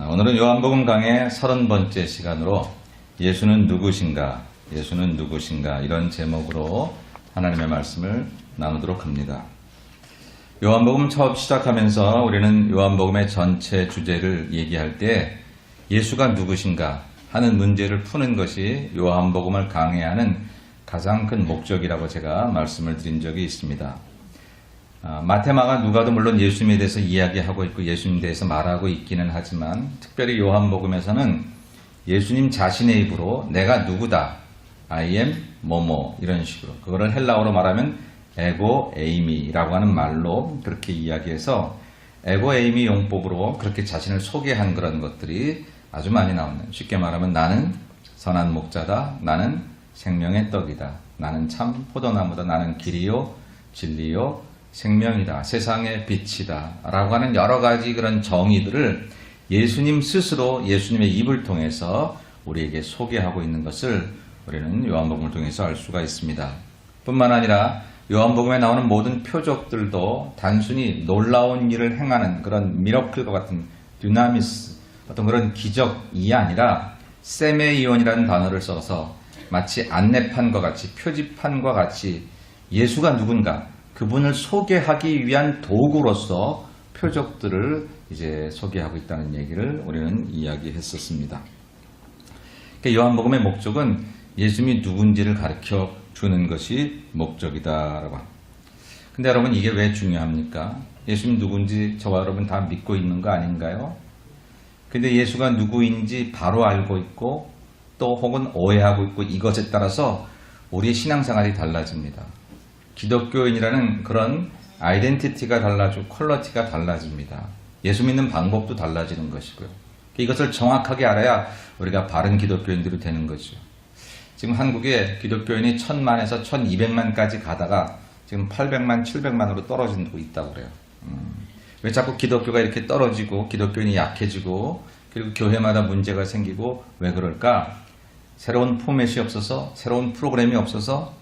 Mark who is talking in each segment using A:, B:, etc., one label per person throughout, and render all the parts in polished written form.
A: 오늘은 요한복음 강의 30번째 시간으로 예수는 누구신가, 예수는 누구신가 이런 제목으로 하나님의 말씀을 나누도록 합니다. 요한복음 처음 시작하면서 우리는 요한복음의 전체 주제를 얘기할 때 예수가 누구신가 하는 문제를 푸는 것이 요한복음을 강해하는 가장 큰 목적이라고 제가 말씀을 드린 적이 있습니다. 마태마가 누가도 물론 예수님에 대해서 이야기하고 있고 예수님에 대해서 말하고 있기는 하지만 특별히 요한복음에서는 예수님 자신의 입으로 내가 누구다, I am 뭐뭐 이런 식으로 그거를 헬라어로 말하면 에고 에이미라고 하는 말로 그렇게 이야기해서 에고 에이미 용법으로 그렇게 자신을 소개한 그런 것들이 아주 많이 나오는, 쉽게 말하면 나는 선한 목자다, 나는 생명의 떡이다, 나는 참 포도나무다, 나는 길이요 진리요 생명이다, 세상의 빛이다 라고 하는 여러 가지 그런 정의들을 예수님 스스로 예수님의 입을 통해서 우리에게 소개하고 있는 것을 우리는 요한복음을 통해서 알 수가 있습니다. 뿐만 아니라 요한복음에 나오는 모든 표적들도 단순히 놀라운 일을 행하는 그런 미러클과 같은 듀나미스, 어떤 그런 기적이 아니라 세메이온이라는 단어를 써서 마치 안내판과 같이 표지판과 같이 예수가 누군가 그분을 소개하기 위한 도구로서 표적들을 이제 소개하고 있다는 얘기를 우리는 이야기했었습니다. 요한복음의 목적은 예수님이 누군지를 가르쳐 주는 것이 목적이다라고 합니다. 근데 여러분 이게 왜 중요합니까? 예수님 누군지 저와 여러분 다 믿고 있는 거 아닌가요? 근데 예수가 누구인지 바로 알고 있고 또 혹은 오해하고 있고 이것에 따라서 우리의 신앙생활이 달라집니다. 기독교인이라는 그런 아이덴티티가 달라지고 퀄러티가 달라집니다. 예수 믿는 방법도 달라지는 것이고요. 이것을 정확하게 알아야 우리가 바른 기독교인들이 되는 거죠. 지금 한국에 기독교인이 1000만에서 1200만까지 가다가 지금 800만, 700만으로 떨어지고 있다고 그래요. 왜 자꾸 기독교가 이렇게 떨어지고 기독교인이 약해지고 그리고 교회마다 문제가 생기고 왜 그럴까? 새로운 포맷이 없어서, 새로운 프로그램이 없어서,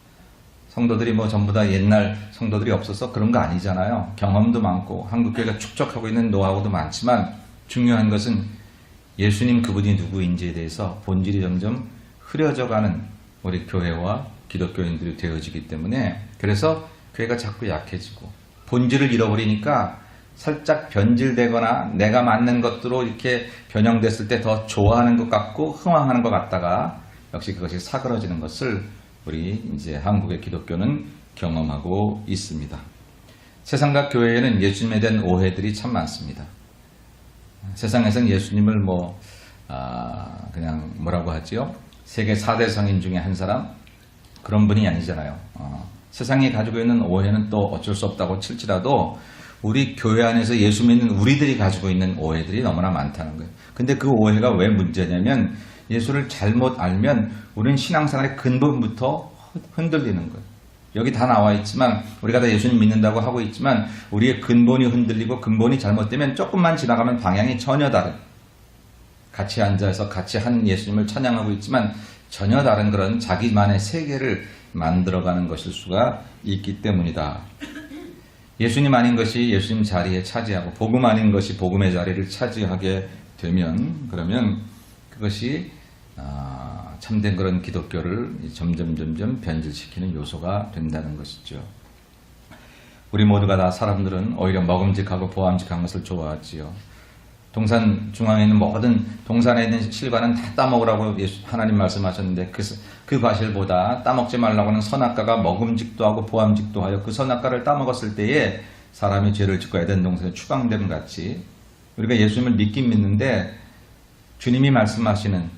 A: 성도들이 뭐 전부 다 옛날 성도들이 없어서 그런 거 아니잖아요. 경험도 많고 한국교회가 축적하고 있는 노하우도 많지만 중요한 것은 예수님 그분이 누구인지에 대해서 본질이 점점 흐려져가는 우리 교회와 기독교인들이 되어지기 때문에 그래서 교회가 자꾸 약해지고 본질을 잃어버리니까 살짝 변질되거나 내가 맞는 것들로 이렇게 변형됐을 때 더 좋아하는 것 같고 흥황하는 것 같다가 역시 그것이 사그러지는 것을 우리 이제 한국의 기독교는 경험하고 있습니다. 세상과 교회에는 예수님에 대한 오해들이 참 많습니다. 세상에서는 예수님을 그냥 뭐라고 하지요? 세계 4대 성인 중에 한 사람? 그런 분이 아니잖아요. 세상이 가지고 있는 오해는 또 어쩔 수 없다고 칠지라도 우리 교회 안에서 예수 믿는 우리들이 가지고 있는 오해들이 너무나 많다는 거예요. 근데 그 오해가 왜 문제냐면 예수를 잘못 알면 우리는 신앙생활의 근본부터 흔들리는 거예요. 여기 다 나와 있지만 우리가 다 예수님 믿는다고 하고 있지만 우리의 근본이 흔들리고 근본이 잘못되면 조금만 지나가면 방향이 전혀 다른, 같이 앉아서 같이 한 예수님을 찬양하고 있지만 전혀 다른 그런 자기만의 세계를 만들어가는 것일 수가 있기 때문이다. 예수님 아닌 것이 예수님 자리에 차지하고 복음 아닌 것이 복음의 자리를 차지하게 되면 그러면 그것이 참된 그런 기독교를 점점 변질시키는 요소가 된다는 것이죠. 우리 모두가 다 사람들은 오히려 먹음직하고 보암직한 것을 좋아하지요. 동산 중앙에 있는 모든 동산에 있는 실과는 다 따먹으라고 하나님 말씀하셨는데 그 과실보다 따먹지 말라고 하는 선악과가 먹음직도 하고 보암직도 하여 그 선악과를 따먹었을 때에 사람이 죄를 짓고 에덴 동산에 추방됨 같이 우리가 예수님을 믿긴 믿는데 주님이 말씀하시는,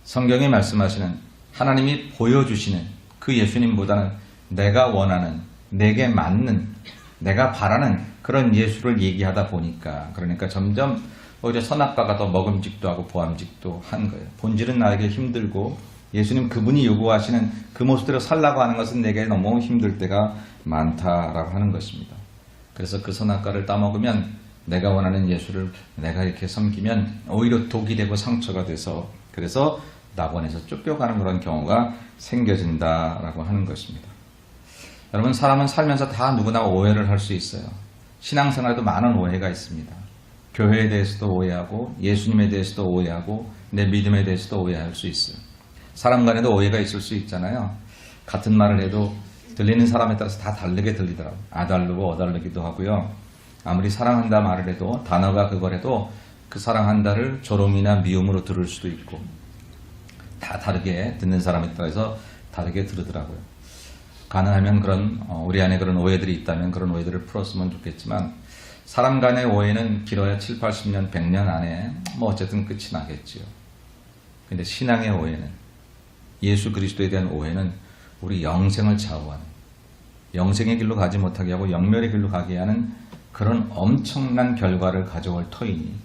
A: 성경이 말씀하시는, 하나님이 보여주시는 그 예수님보다는 내가 원하는, 내게 맞는, 내가 바라는 그런 예수를 얘기하다 보니까 그러니까 점점 오히려 선악과가 더 먹음직도 하고 보암직도 한 거예요. 본질은 나에게 힘들고 예수님 그분이 요구하시는 그 모습대로 살라고 하는 것은 내게 너무 힘들 때가 많다라고 하는 것입니다. 그래서 그 선악과를 따먹으면 내가 원하는 예수를 내가 이렇게 섬기면 오히려 독이 되고 상처가 돼서 그래서 낙원에서 쫓겨가는 그런 경우가 생겨진다라고 하는 것입니다. 여러분 사람은 살면서 다 누구나 오해를 할 수 있어요. 신앙생활에도 많은 오해가 있습니다. 교회에 대해서도 오해하고 예수님에 대해서도 오해하고 내 믿음에 대해서도 오해할 수 있어요. 사람 간에도 오해가 있을 수 있잖아요. 같은 말을 해도 들리는 사람에 따라서 다 다르게 들리더라고요. 아다르고 어다르기도 하고요. 아무리 사랑한다 말을 해도 단어가 그거라도 그 사랑한다를 조롱이나 미움으로 들을 수도 있고 다 다르게 듣는 사람에 따라서 다르게 들으더라고요. 가능하면 우리 안에 그런 오해들이 있다면 그런 오해들을 풀었으면 좋겠지만 사람 간의 오해는 길어야 7, 80년, 100년 안에 어쨌든 끝이 나겠지요. 근데 신앙의 오해는 예수 그리스도에 대한 오해는 우리 영생을 좌우하는 영생의 길로 가지 못하게 하고 영멸의 길로 가게 하는 그런 엄청난 결과를 가져올 터이니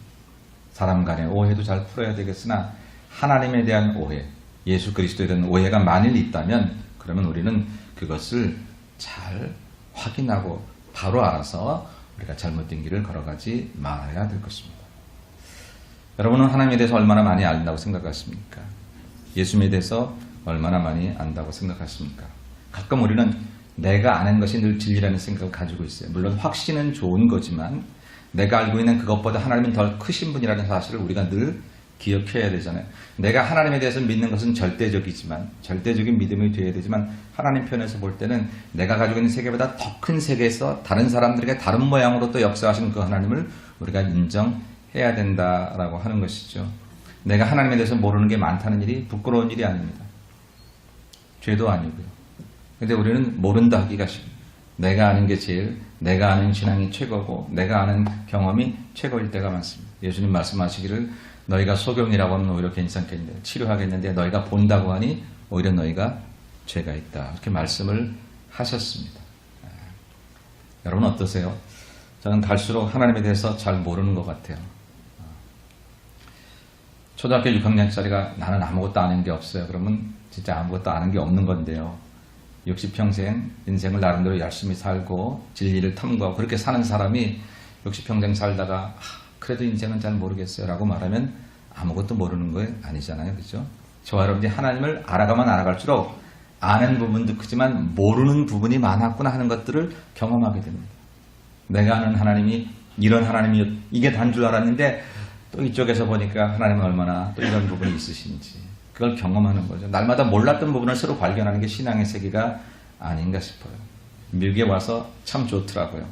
A: 사람 간의 오해도 잘 풀어야 되겠으나 하나님에 대한 오해, 예수 그리스도에 대한 오해가 만일 있다면 그러면 우리는 그것을 잘 확인하고 바로 알아서 우리가 잘못된 길을 걸어가지 말아야 될 것입니다. 여러분은 하나님에 대해서 얼마나 많이 안다고 생각하십니까? 예수님에 대해서 얼마나 많이 안다고 생각하십니까? 가끔 우리는 내가 아는 것이 늘 진리라는 생각을 가지고 있어요. 물론 확신은 좋은 거지만 내가 알고 있는 그것보다 하나님은 더 크신 분이라는 사실을 우리가 늘 기억해야 되잖아요. 내가 하나님에 대해서 믿는 것은 절대적이지만 절대적인 믿음이 되어야 되지만 하나님 편에서 볼 때는 내가 가지고 있는 세계보다 더 큰 세계에서 다른 사람들에게 다른 모양으로 또 역사하시는 그 하나님을 우리가 인정해야 된다라고 하는 것이죠. 내가 하나님에 대해서 모르는 게 많다는 일이 부끄러운 일이 아닙니다. 죄도 아니고요. 근데 우리는 모른다 하기가 싫어요. 내가 아는 게 내가 아는 신앙이 최고고 내가 아는 경험이 최고일 때가 많습니다. 예수님 말씀하시기를 너희가 소경이라고 하면 오히려 괜찮겠는데 치료하겠는데 너희가 본다고 하니 오히려 너희가 죄가 있다. 이렇게 말씀을 하셨습니다. 여러분 어떠세요? 저는 갈수록 하나님에 대해서 잘 모르는 것 같아요. 초등학교 6학년짜리가 나는 아무것도 아는 게 없어요. 그러면 진짜 아무것도 아는 게 없는 건데요. 60평생 인생을 나름대로 열심히 살고 진리를 탐구하고 그렇게 사는 사람이 60평생 살다가 그래도 인생은 잘 모르겠어요 라고 말하면 아무것도 모르는 거 아니잖아요. 그렇죠? 저와 여러분이 하나님을 알아가면 알아갈수록 아는 부분도 크지만 모르는 부분이 많았구나 하는 것들을 경험하게 됩니다. 내가 아는 하나님이 이런 하나님이 이게 단 줄 알았는데 또 이쪽에서 보니까 하나님은 얼마나 또 이런 부분이 있으신지 그걸 경험하는 거죠. 날마다 몰랐던 부분을 새로 발견하는 게 신앙의 세계가 아닌가 싶어요. 미국에 와서 참 좋더라고요.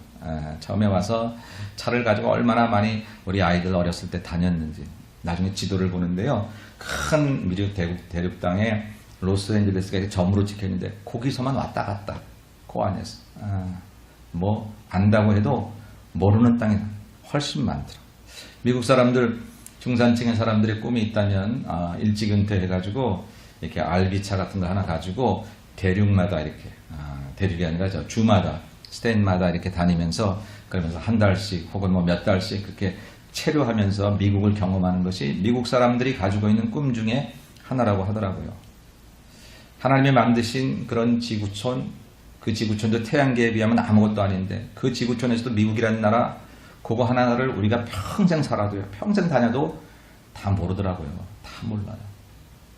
A: 처음에 와서 차를 가지고 얼마나 많이 우리 아이들 어렸을 때 다녔는지 나중에 지도를 보는데요. 큰 미국 대륙 땅에 로스앤젤레스가 점으로 찍혀있는데 거기서만 왔다 갔다 그 안에서 뭐 안다고 해도 모르는 땅이 훨씬 많더라. 미국 사람들 중산층의 사람들의 꿈이 있다면 일찍 은퇴해가지고 이렇게 RV차 같은 거 하나 가지고 대륙마다 이렇게 대륙이 아니라 주마다 스테인마다 이렇게 다니면서 그러면서 한 달씩 혹은 뭐 몇 달씩 그렇게 체류하면서 미국을 경험하는 것이 미국 사람들이 가지고 있는 꿈 중에 하나라고 하더라고요. 하나님이 만드신 그런 지구촌, 그 지구촌도 태양계에 비하면 아무것도 아닌데 그 지구촌에서도 미국이라는 나라 그거 하나를 우리가 평생 살아도요. 평생 다녀도 다 모르더라고요. 다 몰라요.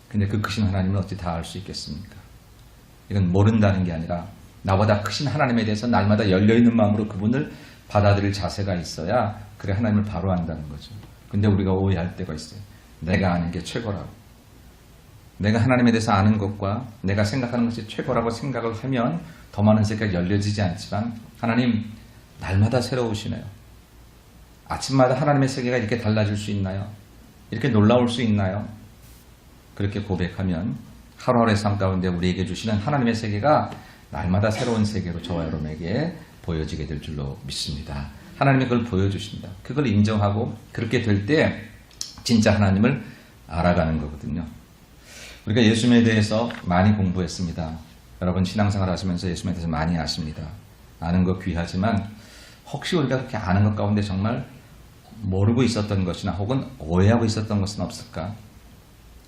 A: 근데 그 크신 하나님은 어찌 다 알 수 있겠습니까? 이건 모른다는 게 아니라 나보다 크신 하나님에 대해서 날마다 열려있는 마음으로 그분을 받아들일 자세가 있어야 그래 하나님을 바로 안다는 거죠. 근데 우리가 오해할 때가 있어요. 내가 아는 게 최고라고. 내가 하나님에 대해서 아는 것과 내가 생각하는 것이 최고라고 생각을 하면 더 많은 세계가 열려지지 않지만 하나님 날마다 새로우시네요. 아침마다 하나님의 세계가 이렇게 달라질 수 있나요? 이렇게 놀라울 수 있나요? 그렇게 고백하면 하루하루의 삶 가운데 우리에게 주시는 하나님의 세계가 날마다 새로운 세계로 저와 여러분에게 보여지게 될 줄로 믿습니다. 하나님이 그걸 보여주신다. 그걸 인정하고 그렇게 될 때 진짜 하나님을 알아가는 거거든요. 우리가 예수님에 대해서 많이 공부했습니다. 여러분 신앙생활 하시면서 예수님에 대해서 많이 아십니다. 아는 거 귀하지만 혹시 우리가 그렇게 아는 것 가운데 정말 모르고 있었던 것이나 혹은 오해하고 있었던 것은 없을까?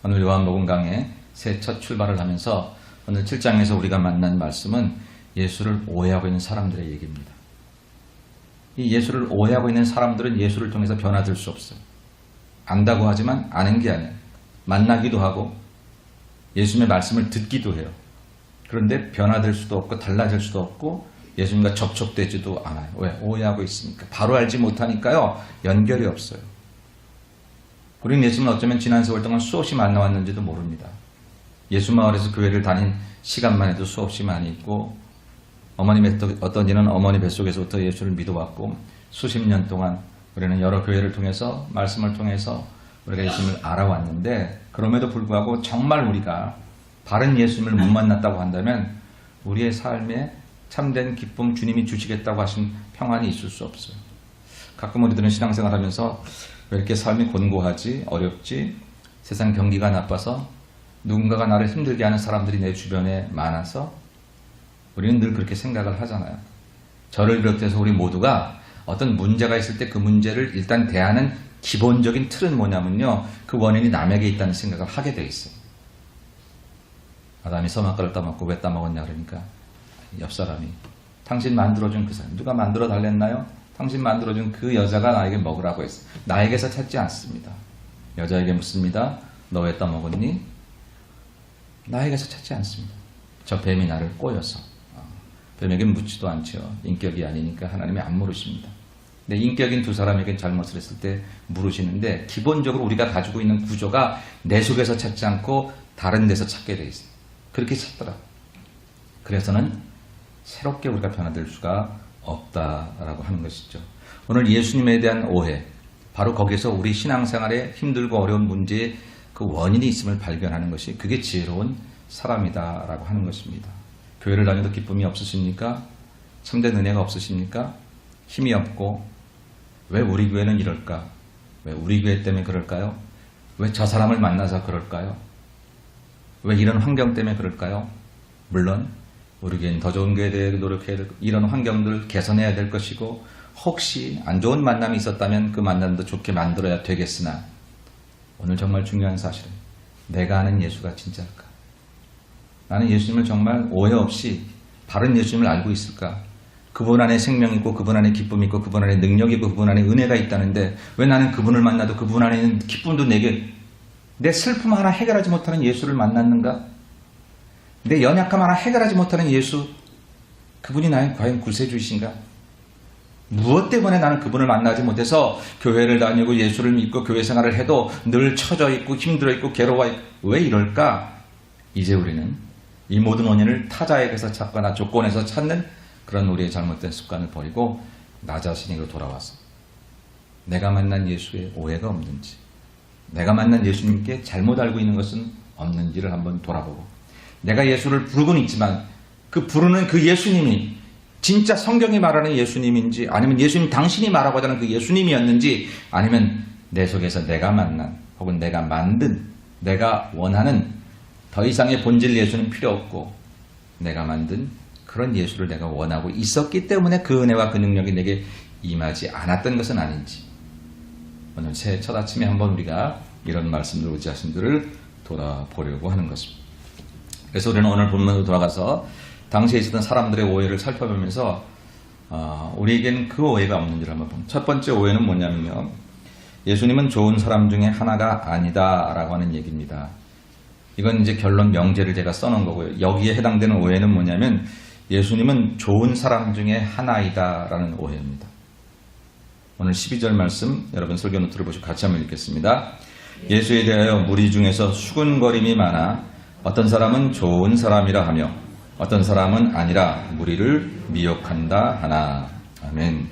A: 오늘 요한복음 강의 새 첫 출발을 하면서 오늘 7장에서 우리가 만난 말씀은 예수를 오해하고 있는 사람들의 얘기입니다. 이 예수를 오해하고 있는 사람들은 예수를 통해서 변화될 수 없어요. 안다고 하지만 아는 게 아니에요. 만나기도 하고 예수님의 말씀을 듣기도 해요. 그런데 변화될 수도 없고 달라질 수도 없고 예수님과 접촉되지도 않아요. 왜? 오해하고 있으니까. 바로 알지 못하니까요. 연결이 없어요. 우리는 예수님을 어쩌면 지난 세월 동안 수없이 만나왔는지도 모릅니다. 예수 마을에서 교회를 다닌 시간만 해도 수없이 많이 있고, 어떤 이는 어머니 뱃속에서부터 예수를 믿어왔고, 수십 년 동안 우리는 여러 교회를 통해서, 말씀을 통해서 우리가 예수님을 알아왔는데, 그럼에도 불구하고 정말 우리가 바른 예수님을 못 만났다고 한다면 우리의 삶에 참된 기쁨, 주님이 주시겠다고 하신 평안이 있을 수 없어요. 가끔 우리들은 신앙생활 하면서 왜 이렇게 삶이 곤고하지, 어렵지, 세상 경기가 나빠서 누군가가 나를 힘들게 하는 사람들이 내 주변에 많아서 우리는 늘 그렇게 생각을 하잖아요. 저를 비롯해서 우리 모두가 어떤 문제가 있을 때 그 문제를 일단 대하는 기본적인 틀은 뭐냐면요, 그 원인이 남에게 있다는 생각을 하게 돼 있어요. 아담이 선악과를 따먹고 왜 따먹었냐 그러니까 옆 사람이, 당신 만들어준 그 사람, 누가 만들어 달랬나요? 당신 만들어준 그 여자가 나에게 먹으라고 했어. 나에게서 찾지 않습니다. 여자에게 묻습니다. 너 왜 따먹었니? 나에게서 찾지 않습니다. 저 뱀이 나를 꼬여서. 뱀에게 묻지도 않죠. 인격이 아니니까 하나님이 안 물으십니다. 근데 인격인 두 사람에게 잘못을 했을 때 물으시는데, 기본적으로 우리가 가지고 있는 구조가 내 속에서 찾지 않고 다른 데서 찾게 돼 있어요. 그렇게 찾더라. 그래서는 새롭게 우리가 변화될 수가 없다라고 하는 것이죠. 오늘 예수님에 대한 오해, 바로 거기서 우리 신앙생활에 힘들고 어려운 문제의 그 원인이 있음을 발견하는 것이, 그게 지혜로운 사람이다라고 하는 것입니다. 교회를 다녀도 기쁨이 없으십니까? 참된 은혜가 없으십니까? 힘이 없고, 왜 우리 교회는 이럴까? 왜 우리 교회 때문에 그럴까요? 왜 저 사람을 만나서 그럴까요? 왜 이런 환경 때문에 그럴까요? 물론 우리 교회는 더 좋은 교회에 대해 노력해야 될, 이런 환경들을 개선해야 될 것이고, 혹시 안 좋은 만남이 있었다면 그 만남도 좋게 만들어야 되겠으나, 오늘 정말 중요한 사실은 내가 아는 예수가 진짜일까? 나는 예수님을 정말 오해 없이 바른 예수님을 알고 있을까? 그분 안에 생명이 있고, 그분 안에 기쁨이 있고, 그분 안에 능력이 있고, 그분 안에 은혜가 있다는데 왜 나는 그분을 만나도 그분 안에 있는 기쁨도 내게, 내 슬픔 하나 해결하지 못하는 예수를 만났는가? 내 연약함 하나 해결하지 못하는 예수, 그분이 나의 과연 구세주이신가? 무엇 때문에 나는 그분을 만나지 못해서 교회를 다니고 예수를 믿고 교회 생활을 해도 늘 처져 있고 힘들어 있고 괴로워 있고, 왜 이럴까? 이제 우리는 이 모든 원인을 타자에게서 찾거나 조건에서 찾는 그런 우리의 잘못된 습관을 버리고 나 자신에게 돌아와서 내가 만난 예수에 오해가 없는지, 내가 만난 예수님께 잘못 알고 있는 것은 없는지를 한번 돌아보고, 내가 예수를 부르고는 있지만 그 부르는 그 예수님이 진짜 성경이 말하는 예수님인지, 아니면 예수님 당신이 말하고자 하는 그 예수님이었는지, 아니면 내 속에서 내가 만난 혹은 내가 만든, 내가 원하는 더 이상의 본질 예수는 필요 없고 내가 만든 그런 예수를 내가 원하고 있었기 때문에 그 은혜와 그 능력이 내게 임하지 않았던 것은 아닌지, 오늘 새해 첫 아침에 한번 우리가 이런 말씀들, 우리 자신들을 돌아보려고 하는 것입니다. 그래서 우리는 오늘 본문으로 돌아가서 당시에 있었던 사람들의 오해를 살펴보면서 우리에게는 그 오해가 없는지를 한번 봅니다. 첫 번째 오해는 뭐냐면요, 예수님은 좋은 사람 중에 하나가 아니다라고 하는 얘기입니다. 이건 이제 결론 명제를 제가 써놓은 거고요. 여기에 해당되는 오해는 뭐냐면 예수님은 좋은 사람 중에 하나이다라는 오해입니다. 오늘 12절 말씀 여러분 설교 노트를 보시고 같이 한번 읽겠습니다. 예수에 대하여 무리 중에서 수군거림이 많아 어떤 사람은 좋은 사람이라 하며 어떤 사람은 아니라 무리를 미혹한다 하나. 아멘.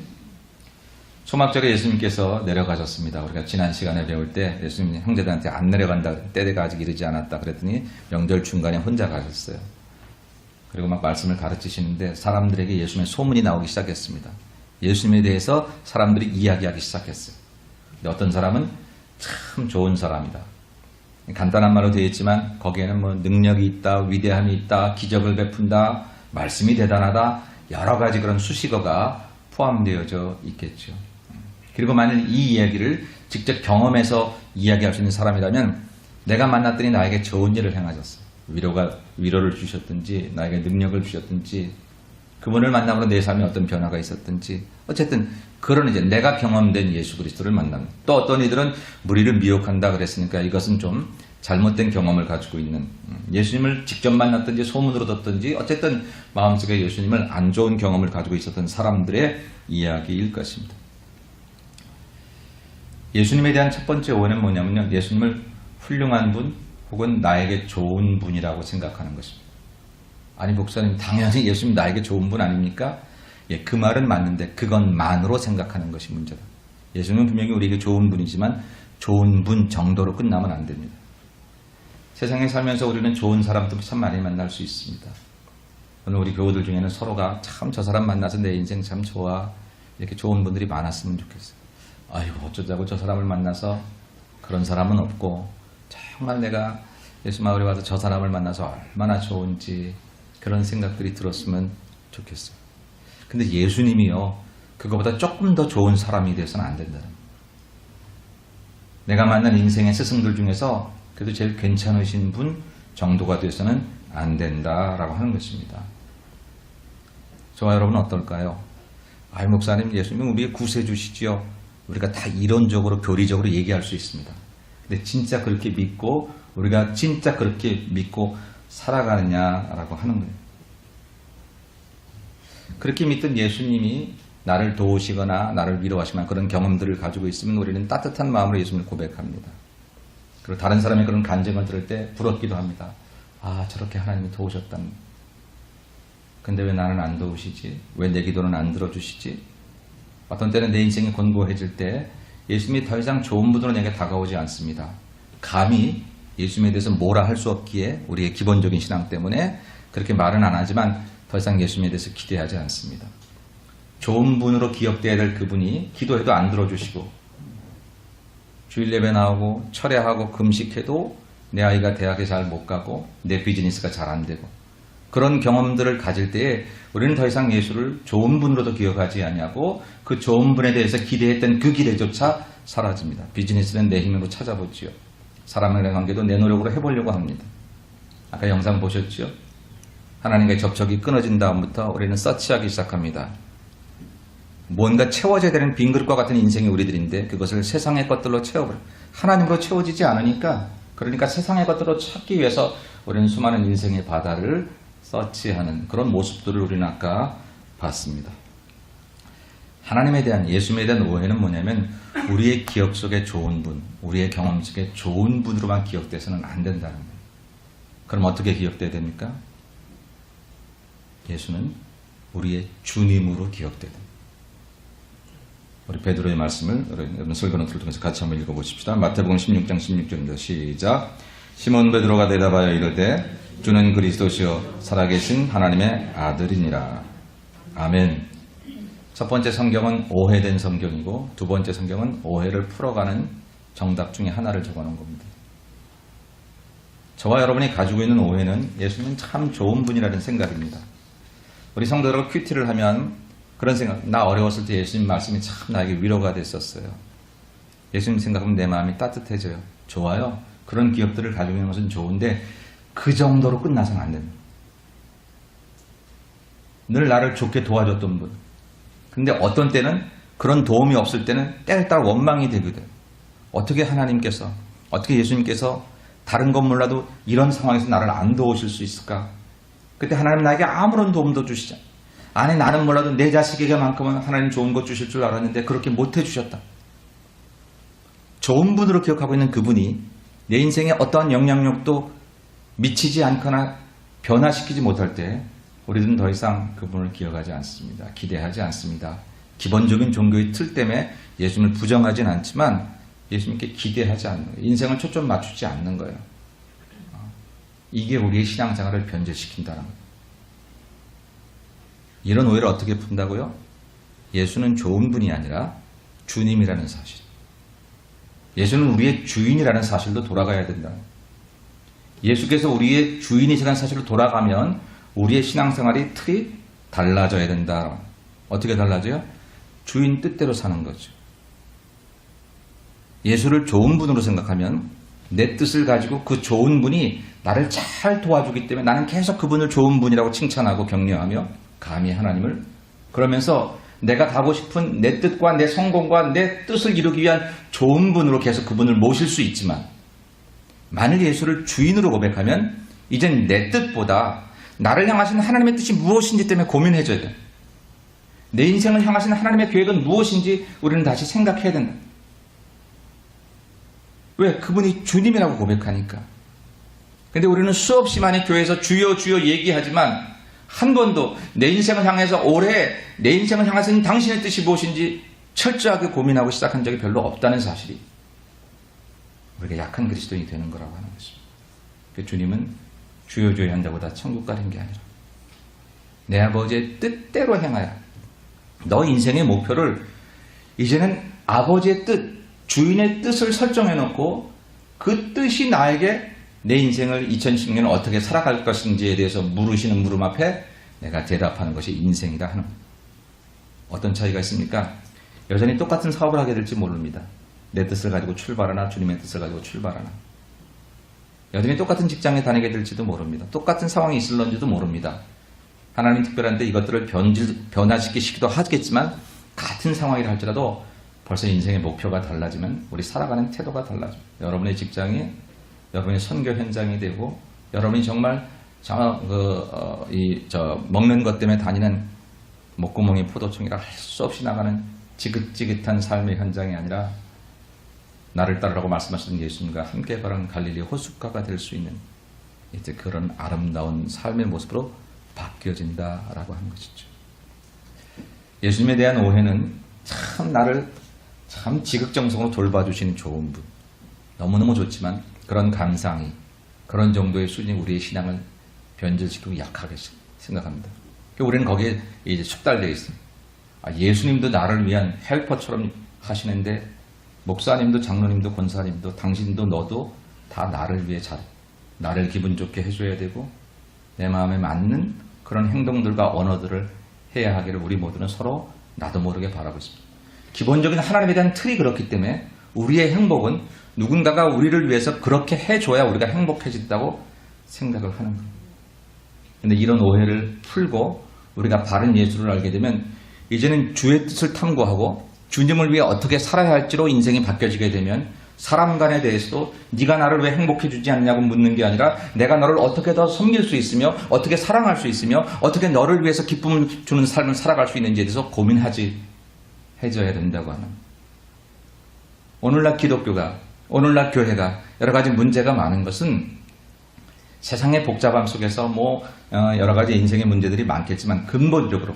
A: 초막절에 예수님께서 내려가셨습니다. 우리가 지난 시간에 배울 때 예수님 형제들한테 안 내려간다, 때가 아직 이르지 않았다 그랬더니 명절 중간에 혼자 가셨어요. 그리고 막 말씀을 가르치시는데 사람들에게 예수님의 소문이 나오기 시작했습니다. 예수님에 대해서 사람들이 이야기하기 시작했어요. 근데 어떤 사람은 참 좋은 사람이다, 간단한 말로 되어 있지만 거기에는 뭐 능력이 있다, 위대함이 있다, 기적을 베푼다, 말씀이 대단하다, 여러 가지 그런 수식어가 포함되어져 있겠죠. 그리고 만일 이 이야기를 직접 경험해서 이야기할 수 있는 사람이라면 내가 만났더니 나에게 좋은 일을 행하셨어, 위로를 주셨든지 나에게 능력을 주셨든지 그분을 만남으로 내 삶에 어떤 변화가 있었든지, 어쨌든 그런 이제 내가 경험된 예수 그리스도를 만납니다. 또 어떤 이들은 무리를 미혹한다 그랬으니까 이것은 좀 잘못된 경험을 가지고 있는, 예수님을 직접 만났든지 소문으로 듣든지 어쨌든 마음속에 예수님을 안 좋은 경험을 가지고 있었던 사람들의 이야기일 것입니다. 예수님에 대한 첫 번째 오해는 뭐냐면요, 예수님을 훌륭한 분 혹은 나에게 좋은 분이라고 생각하는 것입니다. 아니 목사님, 당연히 예수님 나에게 좋은 분 아닙니까? 예, 그 말은 맞는데 그것만으로 생각하는 것이 문제다. 예수님은 분명히 우리에게 좋은 분이지만 좋은 분 정도로 끝나면 안 됩니다. 세상에 살면서 우리는 좋은 사람들 참 많이 만날 수 있습니다. 오늘 우리 교우들 중에는 서로가 참 저 사람 만나서 내 인생 참 좋아, 이렇게 좋은 분들이 많았으면 좋겠어요. 아이고 어쩌자고 저 사람을 만나서, 그런 사람은 없고 정말 내가 예수 마을에 와서 저 사람을 만나서 얼마나 좋은지 그런 생각들이 들었으면 좋겠어요. 근데 예수님이요, 그거보다 조금 더 좋은 사람이 돼서는 안 된다는 거예요. 내가 만난 인생의 스승들 중에서 그래도 제일 괜찮으신 분 정도가 돼서는 안 된다라고 하는 것입니다. 저와 여러분은 어떨까요? 아이 목사님, 예수님은 우리의 구세주시지요. 우리가 다 이론적으로 교리적으로 얘기할 수 있습니다. 근데 진짜 그렇게 믿고 우리가 진짜 그렇게 믿고 살아가느냐라고 하는 거예요. 그렇게 믿던 예수님이 나를 도우시거나 나를 위로하시거나 그런 경험들을 가지고 있으면 우리는 따뜻한 마음으로 예수님을 고백합니다. 그리고 다른 사람의 그런 간증을 들을 때 부럽기도 합니다. 아, 저렇게 하나님이 도우셨다는. 근데 왜 나는 안 도우시지? 왜 내 기도는 안 들어주시지? 어떤 때는 내 인생이 곤고해질 때 예수님이 더 이상 좋은 분으로 내게 다가오지 않습니다. 감히 예수님에 대해서 뭐라 할 수 없기에 우리의 기본적인 신앙 때문에 그렇게 말은 안 하지만 더 이상 예수님에 대해서 기대하지 않습니다. 좋은 분으로 기억돼야 될 그분이 기도해도 안 들어주시고, 주일 예배 나오고 철야하고 금식해도 내 아이가 대학에 잘 못 가고 내 비즈니스가 잘 안 되고, 그런 경험들을 가질 때에 우리는 더 이상 예수를 좋은 분으로도 기억하지 않냐고 그 좋은 분에 대해서 기대했던 그 기대조차 사라집니다. 비즈니스는 내 힘으로 찾아보지요. 사람과의 관계도 내 노력으로 해보려고 합니다. 아까 영상 보셨죠? 하나님과의 접촉이 끊어진 다음부터 우리는 서치하기 시작합니다. 뭔가 채워져야 되는 빈 그릇과 같은 인생이 우리들인데 그것을 세상의 것들로 채워버려요. 하나님으로 채워지지 않으니까, 그러니까 세상의 것들로 찾기 위해서 우리는 수많은 인생의 바다를 서치하는 그런 모습들을 우리는 아까 봤습니다. 하나님에 대한, 예수님에 대한 오해는 뭐냐면 우리의 기억 속에 좋은 분, 우리의 경험 속에 좋은 분으로만 기억돼서는 안 된다는 거예요. 그럼 어떻게 기억돼야 됩니까? 예수는 우리의 주님으로 기억돼야 됩니다. 우리 베드로의 말씀을 여러분 설교노트를 통해서 같이 한번 읽어보십시다. 마태복음 16장 16절입니다. 시작. 시몬 베드로가 대답하여 이르되 주는 그리스도시요 살아계신 하나님의 아들이니라. 아멘. 첫 번째 성경은 오해된 성경이고 두 번째 성경은 오해를 풀어가는 정답 중에 하나를 적어놓은 겁니다. 저와 여러분이 가지고 있는 오해는 예수님은 참 좋은 분이라는 생각입니다. 우리 성도들과 큐티를 하면 그런 생각, 나 어려웠을 때 예수님 말씀이 참 나에게 위로가 됐었어요. 예수님 생각하면 내 마음이 따뜻해져요. 좋아요. 그런 기억들을 가지고 있는 것은 좋은데 그 정도로 끝나서는 안 됩니다. 늘 나를 좋게 도와줬던 분. 근데 어떤 때는 그런 도움이 없을 때는 때를 따라 원망이 되거든. 어떻게 하나님께서, 어떻게 예수님께서 다른 건 몰라도 이런 상황에서 나를 안 도우실 수 있을까? 그때 하나님 나에게 아무런 도움도 주시지 않아요. 아니 나는 몰라도 내 자식에게만큼은 하나님 좋은 것 주실 줄 알았는데 그렇게 못 해주셨다. 좋은 분으로 기억하고 있는 그분이 내 인생에 어떠한 영향력도 미치지 않거나 변화시키지 못할 때 우리는 더 이상 그분을 기억하지 않습니다. 기대하지 않습니다. 기본적인 종교의 틀 때문에 예수님을 부정하진 않지만 예수님께 기대하지 않는 거예요. 인생을 초점 맞추지 않는 거예요. 이게 우리의 신앙생활을 변질시킨다는 거예요. 이런 오해를 어떻게 푼다고요? 예수는 좋은 분이 아니라 주님이라는 사실. 예수는 우리의 주인이라는 사실로 돌아가야 된다. 예수께서 우리의 주인이시라는 사실로 돌아가면 우리의 신앙생활이 틀이 달라져야 된다. 어떻게 달라져요? 주인 뜻대로 사는 거죠. 예수를 좋은 분으로 생각하면 내 뜻을 가지고 그 좋은 분이 나를 잘 도와주기 때문에 나는 계속 그분을 좋은 분이라고 칭찬하고 격려하며 감히 하나님을, 그러면서 내가 가고 싶은 내 뜻과 내 성공과 내 뜻을 이루기 위한 좋은 분으로 계속 그분을 모실 수 있지만 만일 예수를 주인으로 고백하면 이젠 내 뜻보다 나를 향하신 하나님의 뜻이 무엇인지 때문에 고민해줘야 돼. 내 인생을 향하신 하나님의 계획은 무엇인지 우리는 다시 생각해야 된다. 왜? 그분이 주님이라고 고백하니까. 근데 우리는 수없이 많이 교회에서 주여 주여 얘기하지만 한 번도 내 인생을 향해서 올해 내 인생을 향해서는 당신의 뜻이 무엇인지 철저하게 고민하고 시작한 적이 별로 없다는 사실이 우리가 약한 그리스도인이 되는 거라고 하는 것입니다. 그 주님은 주여 주여 한다고 다 천국 가는 게 아니라 내 아버지의 뜻대로 행하여 너 인생의 목표를 이제는 아버지의 뜻, 주인의 뜻을 설정해 놓고 그 뜻이 나에게 내 인생을 2010년 어떻게 살아갈 것인지에 대해서 물으시는 물음 앞에 내가 대답하는 것이 인생이다 하는 거예요. 어떤 차이가 있습니까? 여전히 똑같은 사업을 하게 될지 모릅니다. 내 뜻을 가지고 출발하나 주님의 뜻을 가지고 출발하나. 여전히 똑같은 직장에 다니게 될지도 모릅니다. 똑같은 상황이 있을런지도 모릅니다. 하나님이 특별한데 이것들을 변화시키시기도 하겠지만 같은 상황이라 할지라도 벌써 인생의 목표가 달라지면 우리 살아가는 태도가 달라져요. 여러분의 직장이 여러분의 선교 현장이 되고 여러분이 정말 먹는 것 때문에 다니는 목구멍이 포도청이라 할 수 없이 나가는 지긋지긋한 삶의 현장이 아니라 나를 따르라고 말씀하시는 예수님과 함께 걸은 갈릴리 호숫가가 될 수 있는 이제 그런 아름다운 삶의 모습으로 바뀌어진다라고 하는 것이죠. 예수님에 대한 오해는 참 나를 참 지극정성으로 돌봐주시는 좋은 분. 너무너무 좋지만 그런 감상이 그런 정도의 수준이 우리의 신앙을 변질시키고 약하게 생각합니다. 우리는 거기에 이제 숙달되어 있습니다. 예수님도 나를 위한 헬퍼처럼 하시는데 목사님도 장로님도 권사님도 당신도 너도 다 나를 위해 나를 기분 좋게 해줘야 되고 내 마음에 맞는 그런 행동들과 언어들을 해야 하기를 우리 모두는 서로 나도 모르게 바라고 있습니다. 기본적인 하나님에 대한 틀이 그렇기 때문에 우리의 행복은 누군가가 우리를 위해서 그렇게 해줘야 우리가 행복해진다고 생각을 하는 거예요. 그런데 이런 오해를 풀고 우리가 바른 예수를 알게 되면 이제는 주의 뜻을 탐구하고 주님을 위해 어떻게 살아야 할지로 인생이 바뀌어지게 되면 사람 간에 대해서도 네가 나를 왜 행복해 주지 않냐고 묻는 게 아니라 내가 너를 어떻게 더 섬길 수 있으며 어떻게 사랑할 수 있으며 어떻게 너를 위해서 기쁨을 주는 삶을 살아갈 수 있는지에 대해서 해줘야 된다고 하는. 오늘날 기독교가 오늘날 교회가 여러 가지 문제가 많은 것은 세상의 복잡함 속에서 여러 가지 인생의 문제들이 많겠지만 근본적으로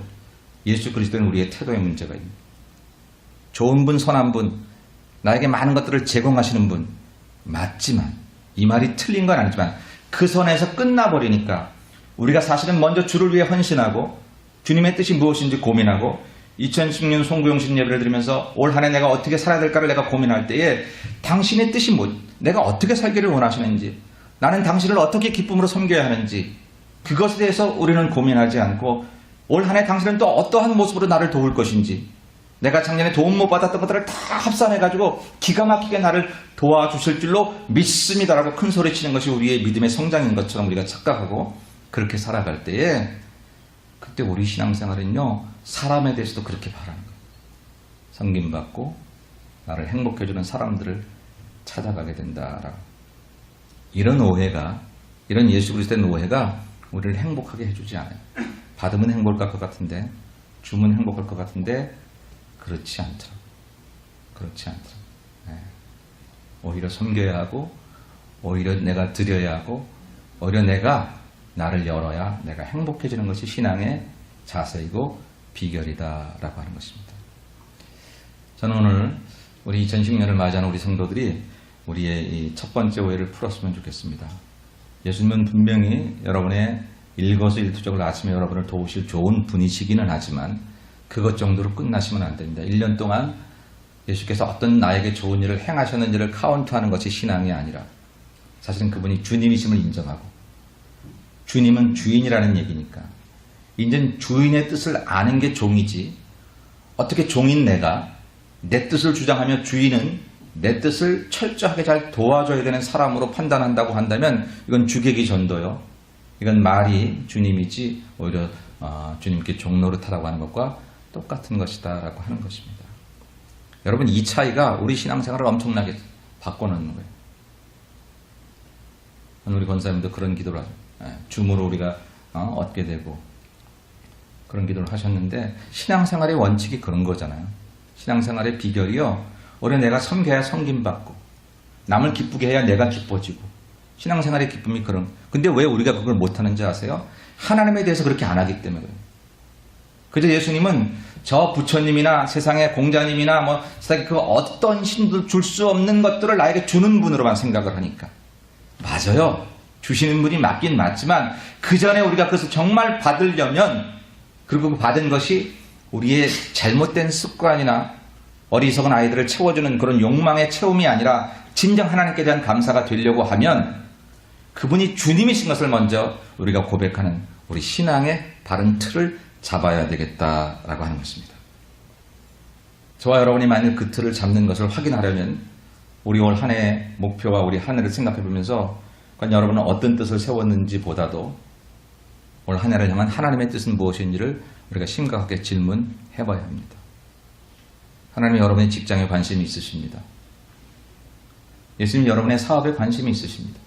A: 예수 그리스도는 우리의 태도의 문제가 있습니다. 좋은 분, 선한 분, 나에게 많은 것들을 제공하시는 분 맞지만 이 말이 틀린 건 아니지만 그 선에서 끝나버리니까 우리가 사실은 먼저 주를 위해 헌신하고 주님의 뜻이 무엇인지 고민하고 2010년 송구영신 예배를 드리면서 올 한 해 내가 어떻게 살아야 될까를 내가 고민할 때에 당신의 뜻이 내가 어떻게 살기를 원하시는지 나는 당신을 어떻게 기쁨으로 섬겨야 하는지 그것에 대해서 우리는 고민하지 않고 올 한 해 당신은 또 어떠한 모습으로 나를 도울 것인지 내가 작년에 도움 못 받았던 것들을 다 합산해가지고 기가 막히게 나를 도와주실 줄로 믿습니다라고 큰 소리 치는 것이 우리의 믿음의 성장인 것처럼 우리가 착각하고 그렇게 살아갈 때에 그때 우리 신앙생활은요 사람에 대해서도 그렇게 바라는 거예요. 섬김받고 나를 행복해주는 사람들을 찾아가게 된다라고. 이런 오해가 이런 예수 그리스도의 오해가 우리를 행복하게 해주지 않아요. 받으면 행복할 것 같은데 주면 행복할 것 같은데 그렇지 않더라고요. 그렇지 않더라고요. 네. 오히려 섬겨야 하고 오히려 내가 드려야 하고 오히려 내가 나를 열어야 내가 행복해지는 것이 신앙의 자세이고 비결이다라고 하는 것입니다. 저는 오늘 우리 2010년을 맞이하는 우리 성도들이 우리의 이 첫 번째 오해를 풀었으면 좋겠습니다. 예수님은 분명히 여러분의 일거수일투족을 아침에 여러분을 도우실 좋은 분이시기는 하지만 그것 정도로 끝나시면 안 됩니다. 1년 동안 예수께서 어떤 나에게 좋은 일을 행하셨는지를 카운트하는 것이 신앙이 아니라 사실은 그분이 주님이심을 인정하고 주님은 주인이라는 얘기니까 이제 주인의 뜻을 아는 게 종이지 어떻게 종인 내가 내 뜻을 주장하며 주인은 내 뜻을 철저하게 잘 도와줘야 되는 사람으로 판단한다고 한다면 이건 주객이 전도요. 이건 말이 주님이지 오히려 주님께 종노릇하라고 하는 것과 똑같은 것이다 라고 하는 것입니다. 여러분 이 차이가 우리 신앙생활을 엄청나게 바꿔놓는 거예요. 우리 권사님도 그런 기도를 하죠. 줌으로 우리가 얻게 되고 그런 기도를 하셨는데 신앙생활의 원칙이 그런 거잖아요. 신앙생활의 비결이요. 오히려 내가 섬겨야 섬김받고 남을 기쁘게 해야 내가 기뻐지고 신앙생활의 기쁨이 그런. 근데 왜 우리가 그걸 못하는지 아세요? 하나님에 대해서 그렇게 안 하기 때문에 그래요. 그저 예수님은 저 부처님이나 세상의 공자님이나 세상에 그 어떤 신도 줄 수 없는 것들을 나에게 주는 분으로만 생각을 하니까. 맞아요. 주시는 분이 맞긴 맞지만 그 전에 우리가 그것을 정말 받으려면 그리고 그 받은 것이 우리의 잘못된 습관이나 어리석은 아이들을 채워주는 그런 욕망의 채움이 아니라 진정 하나님께 대한 감사가 되려고 하면 그분이 주님이신 것을 먼저 우리가 고백하는 우리 신앙의 바른 틀을 잡아야 되겠다라고 하는 것입니다. 저와 여러분이 만약 그 틀을 잡는 것을 확인하려면 우리 올 한 해의 목표와 우리 한 해를 생각해 보면서 과연 여러분은 어떤 뜻을 세웠는지 보다도 올 한 해를 향한 하나님의 뜻은 무엇인지를 우리가 심각하게 질문해 봐야 합니다. 하나님이 여러분의 직장에 관심이 있으십니다. 예수님 여러분의 사업에 관심이 있으십니다.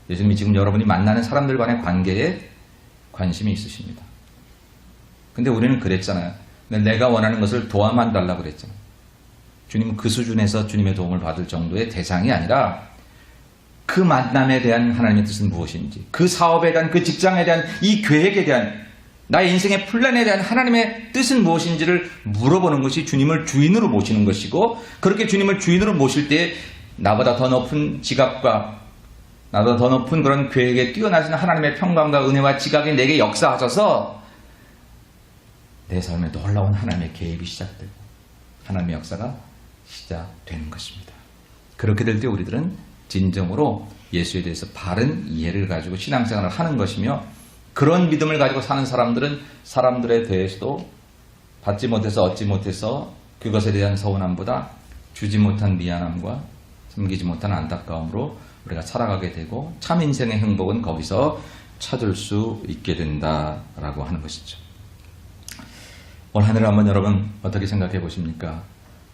A: 예수님이 지금 여러분이 만나는 사람들 간의 관계에 관심이 있으십니다. 근데 우리는 그랬잖아요. 내가 원하는 것을 도와만 달라고 그랬잖아요. 주님은 그 수준에서 주님의 도움을 받을 정도의 대상이 아니라 그 만남에 대한 하나님의 뜻은 무엇인지, 그 사업에 대한, 그 직장에 대한, 이 계획에 대한, 나의 인생의 플랜에 대한 하나님의 뜻은 무엇인지를 물어보는 것이 주님을 주인으로 모시는 것이고, 그렇게 주님을 주인으로 모실 때 나보다 더 높은 지각과 나보다 더 높은 그런 계획에 뛰어나신 하나님의 평강과 은혜와 지각이 내게 역사하셔서 내 삶에 놀라운 하나님의 계획이 시작되고 하나님의 역사가 시작되는 것입니다. 그렇게 될 때 우리들은 진정으로 예수에 대해서 바른 이해를 가지고 신앙생활을 하는 것이며, 그런 믿음을 가지고 사는 사람들은 사람들에 대해서도 받지 못해서 얻지 못해서 그것에 대한 서운함보다 주지 못한 미안함과 섬기지 못한 안타까움으로 우리가 살아가게 되고 참 인생의 행복은 거기서 찾을 수 있게 된다라고 하는 것이죠. 올 한 해를 한번 여러분 어떻게 생각해 보십니까?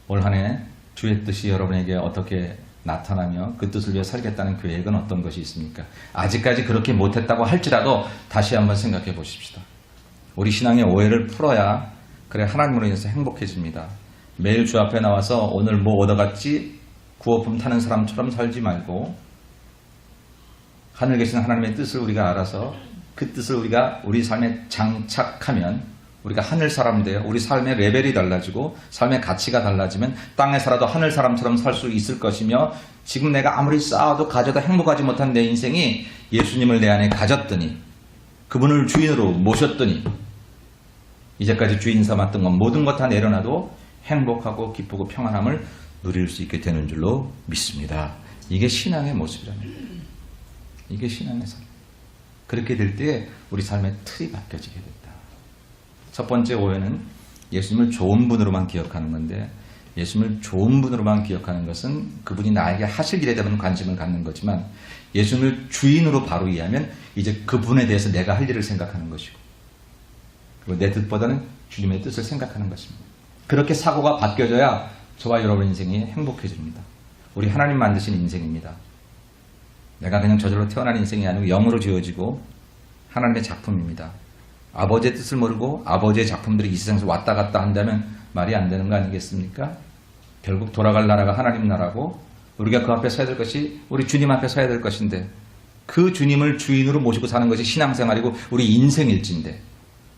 A: 올 한 해 주의 뜻이 여러분에게 어떻게 나타나며 그 뜻을 위해 살겠다는 계획은 어떤 것이 있습니까? 아직까지 그렇게 못했다고 할지라도 다시 한번 생각해 보십시다. 우리 신앙의 오해를 풀어야 그래 하나님으로 인해서 행복해집니다. 매일 주 앞에 나와서 오늘 뭐 얻어갔지? 구호품 타는 사람처럼 살지 말고 하늘 계신 하나님의 뜻을 우리가 알아서 그 뜻을 우리가 우리 삶에 장착하면 우리가 하늘 사람 돼요. 우리 삶의 레벨이 달라지고 삶의 가치가 달라지면 땅에 살아도 하늘 사람처럼 살 수 있을 것이며, 지금 내가 아무리 쌓아도 가져도 행복하지 못한 내 인생이 예수님을 내 안에 가졌더니 그분을 주인으로 모셨더니 이제까지 주인 삼았던 것 모든 것 다 내려놔도 행복하고 기쁘고 평안함을 누릴 수 있게 되는 줄로 믿습니다. 이게 신앙의 모습이랍니다. 이게 신앙의 삶. 그렇게 될 때 우리 삶의 틀이 바뀌어지게 된다. 첫 번째 오해는 예수님을 좋은 분으로만 기억하는 건데, 예수님을 좋은 분으로만 기억하는 것은 그분이 나에게 하실 일에 대한 관심을 갖는 거지만, 예수님을 주인으로 바로 이해하면 이제 그분에 대해서 내가 할 일을 생각하는 것이고, 그리고 내 뜻보다는 주님의 뜻을 생각하는 것입니다. 그렇게 사고가 바뀌어져야 저와 여러분 인생이 행복해집니다. 우리 하나님 만드신 인생입니다. 내가 그냥 저절로 태어난 인생이 아니고 영으로 지어지고 하나님의 작품입니다. 아버지의 뜻을 모르고 아버지의 작품들이 이 세상에서 왔다 갔다 한다면 말이 안 되는 거 아니겠습니까? 결국 돌아갈 나라가 하나님 나라고 우리가 그 앞에 서야 될 것이 우리 주님 앞에 서야 될 것인데, 그 주님을 주인으로 모시고 사는 것이 신앙생활이고 우리 인생일진데,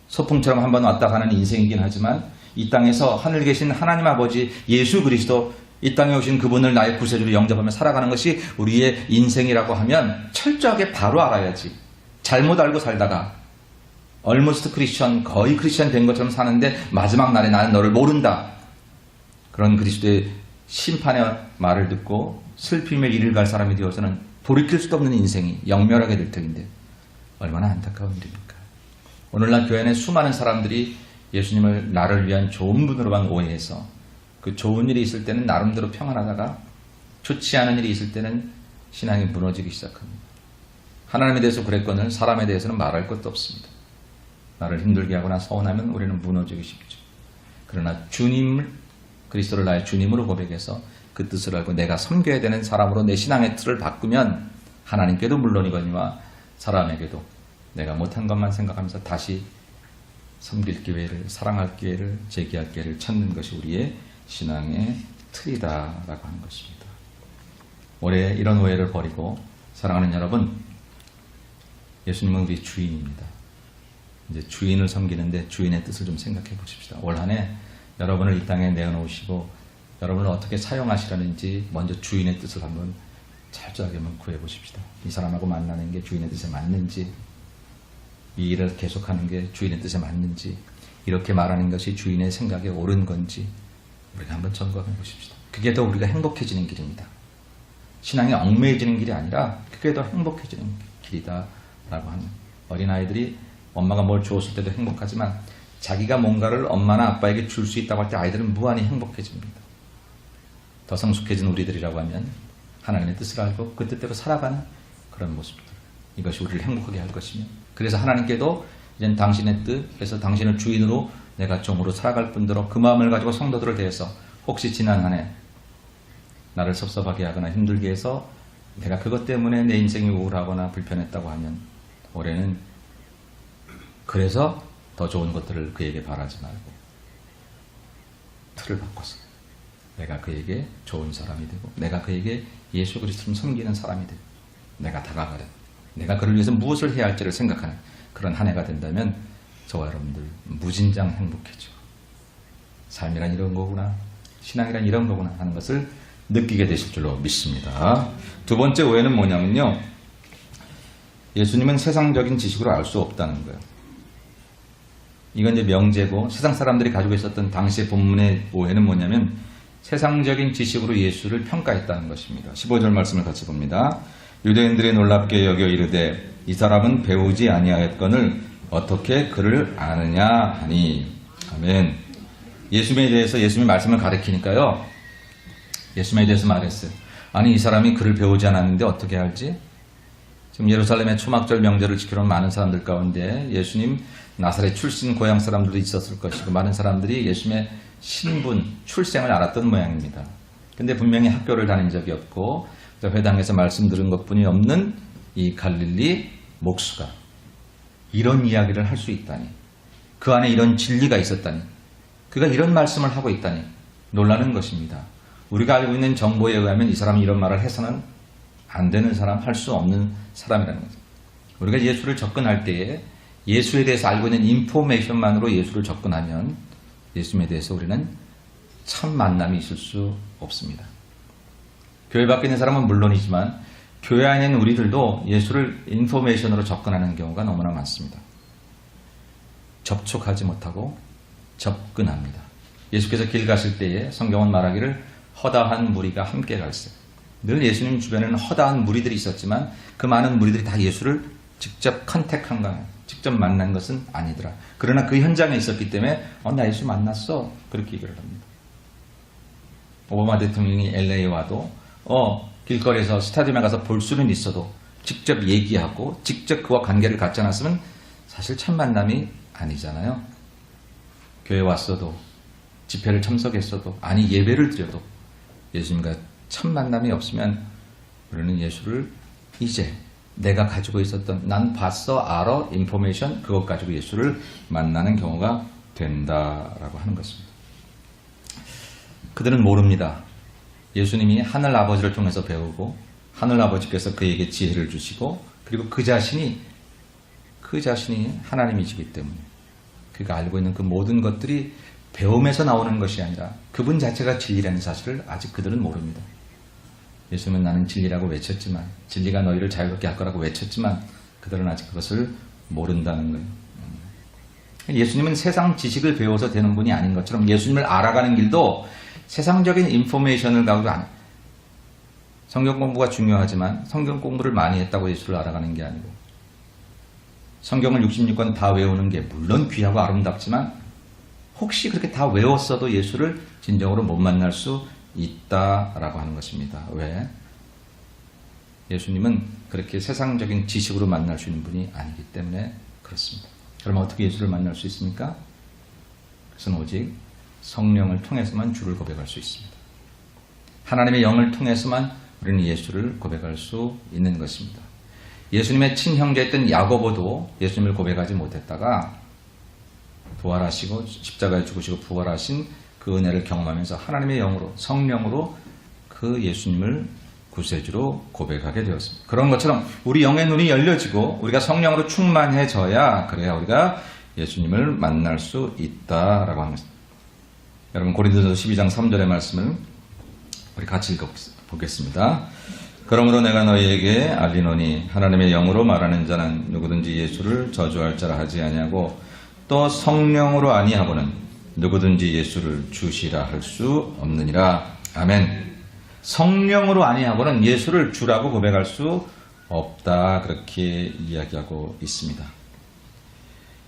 A: 소풍처럼 한번 왔다 가는 인생이긴 하지만 이 땅에서 하늘 계신 하나님 아버지 예수 그리스도, 이 땅에 오신 그분을 나의 구세주로 영접하며 살아가는 것이 우리의 인생이라고 하면 철저하게 바로 알아야지. 잘못 알고 살다가 almost 크리스천, 거의 크리스천 된 것처럼 사는데 마지막 날에 나는 너를 모른다. 그런 그리스도의 심판의 말을 듣고 슬픔에 이를 갈 사람이 되어서는 돌이킬 수도 없는 인생이 영멸하게 될 터인데 얼마나 안타까운 일입니까? 오늘날 교회 안에 수많은 사람들이 예수님을 나를 위한 좋은 분으로만 오해해서 그 좋은 일이 있을 때는 나름대로 평안하다가 좋지 않은 일이 있을 때는 신앙이 무너지기 시작합니다. 하나님에 대해서 그랬거늘 사람에 대해서는 말할 것도 없습니다. 나를 힘들게 하거나 서운하면 우리는 무너지기 쉽죠. 그러나 주님, 그리스도를 나의 주님으로 고백해서 그 뜻을 알고 내가 섬겨야 되는 사람으로 내 신앙의 틀을 바꾸면 하나님께도 물론이거니와 사람에게도 내가 못한 것만 생각하면서 다시 섬길 기회를, 사랑할 기회를, 제기할 기회를 찾는 것이 우리의 신앙의 틀이다라고 하는 것입니다. 올해 이런 오해를 버리고 사랑하는 여러분, 예수님은 우리 주인입니다. 이제 주인을 섬기는데 주인의 뜻을 좀 생각해 보십시다. 올 한 해 여러분을 이 땅에 내어놓으시고 여러분을 어떻게 사용하시라는지 먼저 주인의 뜻을 한번 철저하게 한번 구해 보십시다. 이 사람하고 만나는 게 주인의 뜻에 맞는지, 이 일을 계속하는 게 주인의 뜻에 맞는지, 이렇게 말하는 것이 주인의 생각에 옳은 건지 우리가 한번 점검해 보십시다. 그게 더 우리가 행복해지는 길입니다. 신앙이 얽매여지는 길이 아니라 그게 더 행복해지는 길이다라고 하는, 어린아이들이 엄마가 뭘 주었을 때도 행복하지만 자기가 뭔가를 엄마나 아빠에게 줄 수 있다고 할 때 아이들은 무한히 행복해집니다. 더 성숙해진 우리들이라고 하면 하나님의 뜻을 알고 그 뜻대로 살아가는 그런 모습들, 이것이 우리를 행복하게 할 것이며, 그래서 하나님께도 이젠 당신의 뜻에서 당신을 주인으로 내가 종으로 살아갈 뿐더러 그 마음을 가지고 성도들을 대해서 혹시 지난 한 해 나를 섭섭하게 하거나 힘들게 해서 내가 그것 때문에 내 인생이 우울하거나 불편했다고 하면 올해는 그래서 더 좋은 것들을 그에게 바라지 말고 틀을 바꿔서 내가 그에게 좋은 사람이 되고 내가 그에게 예수 그리스도를 섬기는 사람이 되고 내가 다가가려, 내가 그를 위해서 무엇을 해야 할지를 생각하는 그런 한 해가 된다면 저와 여러분들 무진장 행복해지고 삶이란 이런 거구나, 신앙이란 이런 거구나 하는 것을 느끼게 되실 줄로 믿습니다. 두 번째 오해는 뭐냐면요, 예수님은 세상적인 지식으로 알 수 없다는 거예요. 이건 이제 명제고, 세상 사람들이 가지고 있었던 당시의 본문의 오해는 뭐냐면 세상적인 지식으로 예수를 평가했다는 것입니다. 15절 말씀을 같이 봅니다. 유대인들이 놀랍게 여겨 이르되 이 사람은 배우지 아니하였거늘 어떻게 그를 아느냐 하니. 아멘. 예수님에 대해서 예수님이 말씀을 가르치니까요, 예수님에 대해서 말했어요. 아니 이 사람이 글을 배우지 않았는데 어떻게 알지? 지금 예루살렘의 초막절 명절을 지키러 온 많은 사람들 가운데 예수님 나사렛 출신 고향 사람들도 있었을 것이고 많은 사람들이 예수님의 신분, 출생을 알았던 모양입니다. 근데 분명히 학교를 다닌 적이 없고 회당에서 말씀 들은 것뿐이 없는 이 갈릴리 목수가 이런 이야기를 할 수 있다니, 그 안에 이런 진리가 있었다니, 그가 이런 말씀을 하고 있다니 놀라는 것입니다. 우리가 알고 있는 정보에 의하면 이 사람이 이런 말을 해서는 안 되는 사람, 할 수 없는 사람이라는 거죠. 우리가 예수를 접근할 때에 예수에 대해서 알고 있는 인포메이션만으로 예수를 접근하면 예수님에 대해서 우리는 참 만남이 있을 수 없습니다. 교회 밖에 있는 사람은 물론이지만 교회 안에 있는 우리들도 예수를 인포메이션으로 접근하는 경우가 너무나 많습니다. 접촉하지 못하고 접근합니다. 예수께서 길 가실 때에 성경은 말하기를 허다한 무리가 함께 갈세. 늘 예수님 주변에는 허다한 무리들이 있었지만 그 많은 무리들이 다 예수를 직접 컨택한가, 직접 만난 것은 아니더라. 그러나 그 현장에 있었기 때문에 나 예수 만났어, 그렇게 얘기를 합니다. 오바마 대통령이 LA에 와도 길거리에서 스타디움에 가서 볼 수는 있어도 직접 얘기하고 직접 그와 관계를 갖지 않았으면 사실 참 만남이 아니잖아요. 교회 왔어도 집회를 참석했어도 아니 예배를 드려도 예수님과 참 만남이 없으면 우리는 예수를 이제 내가 가지고 있었던 난 봤어, 알아, 인포메이션, 그것 가지고 예수를 만나는 경우가 된다라고 하는 것입니다. 그들은 모릅니다. 예수님이 하늘 아버지를 통해서 배우고 하늘 아버지께서 그에게 지혜를 주시고 그리고 그 자신이 하나님이시기 때문에 그가 알고 있는 그 모든 것들이 배움에서 나오는 것이 아니라 그분 자체가 진리라는 사실을 아직 그들은 모릅니다. 예수님은 나는 진리라고 외쳤지만, 진리가 너희를 자유롭게 할 거라고 외쳤지만 그들은 아직 그것을 모른다는 거예요. 예수님은 세상 지식을 배워서 되는 분이 아닌 것처럼 예수님을 알아가는 길도 세상적인 인포메이션을 가지고 성경 공부가 중요하지만 성경 공부를 많이 했다고 예수를 알아가는 게 아니고 성경을 66권 다 외우는 게 물론 귀하고 아름답지만 혹시 그렇게 다 외웠어도 예수를 진정으로 못 만날 수 있다라고 하는 것입니다. 왜? 예수님은 그렇게 세상적인 지식으로 만날 수 있는 분이 아니기 때문에 그렇습니다. 그러면 어떻게 예수를 만날 수 있습니까? 그것은 오직 성령을 통해서만 주를 고백할 수 있습니다. 하나님의 영을 통해서만 우리는 예수를 고백할 수 있는 것입니다. 예수님의 친형제였던 야고보도 예수님을 고백하지 못했다가 부활하시고 십자가에 죽으시고 부활하신 그 은혜를 경험하면서 하나님의 영으로 성령으로 그 예수님을 구세주로 고백하게 되었습니다. 그런 것처럼 우리 영의 눈이 열려지고 우리가 성령으로 충만해져야 그래야 우리가 예수님을 만날 수 있다라고 합니다. 여러분 고린도전서 12장 3절의 말씀을 우리 같이 읽어보겠습니다. 그러므로 내가 너희에게 알리노니 하나님의 영으로 말하는 자는 누구든지 예수를 저주할 자라 하지 아니하고 또 성령으로 아니하고는 누구든지 예수를 주시라 할 수 없느니라. 아멘. 성령으로 아니하고는 예수를 주라고 고백할 수 없다. 그렇게 이야기하고 있습니다.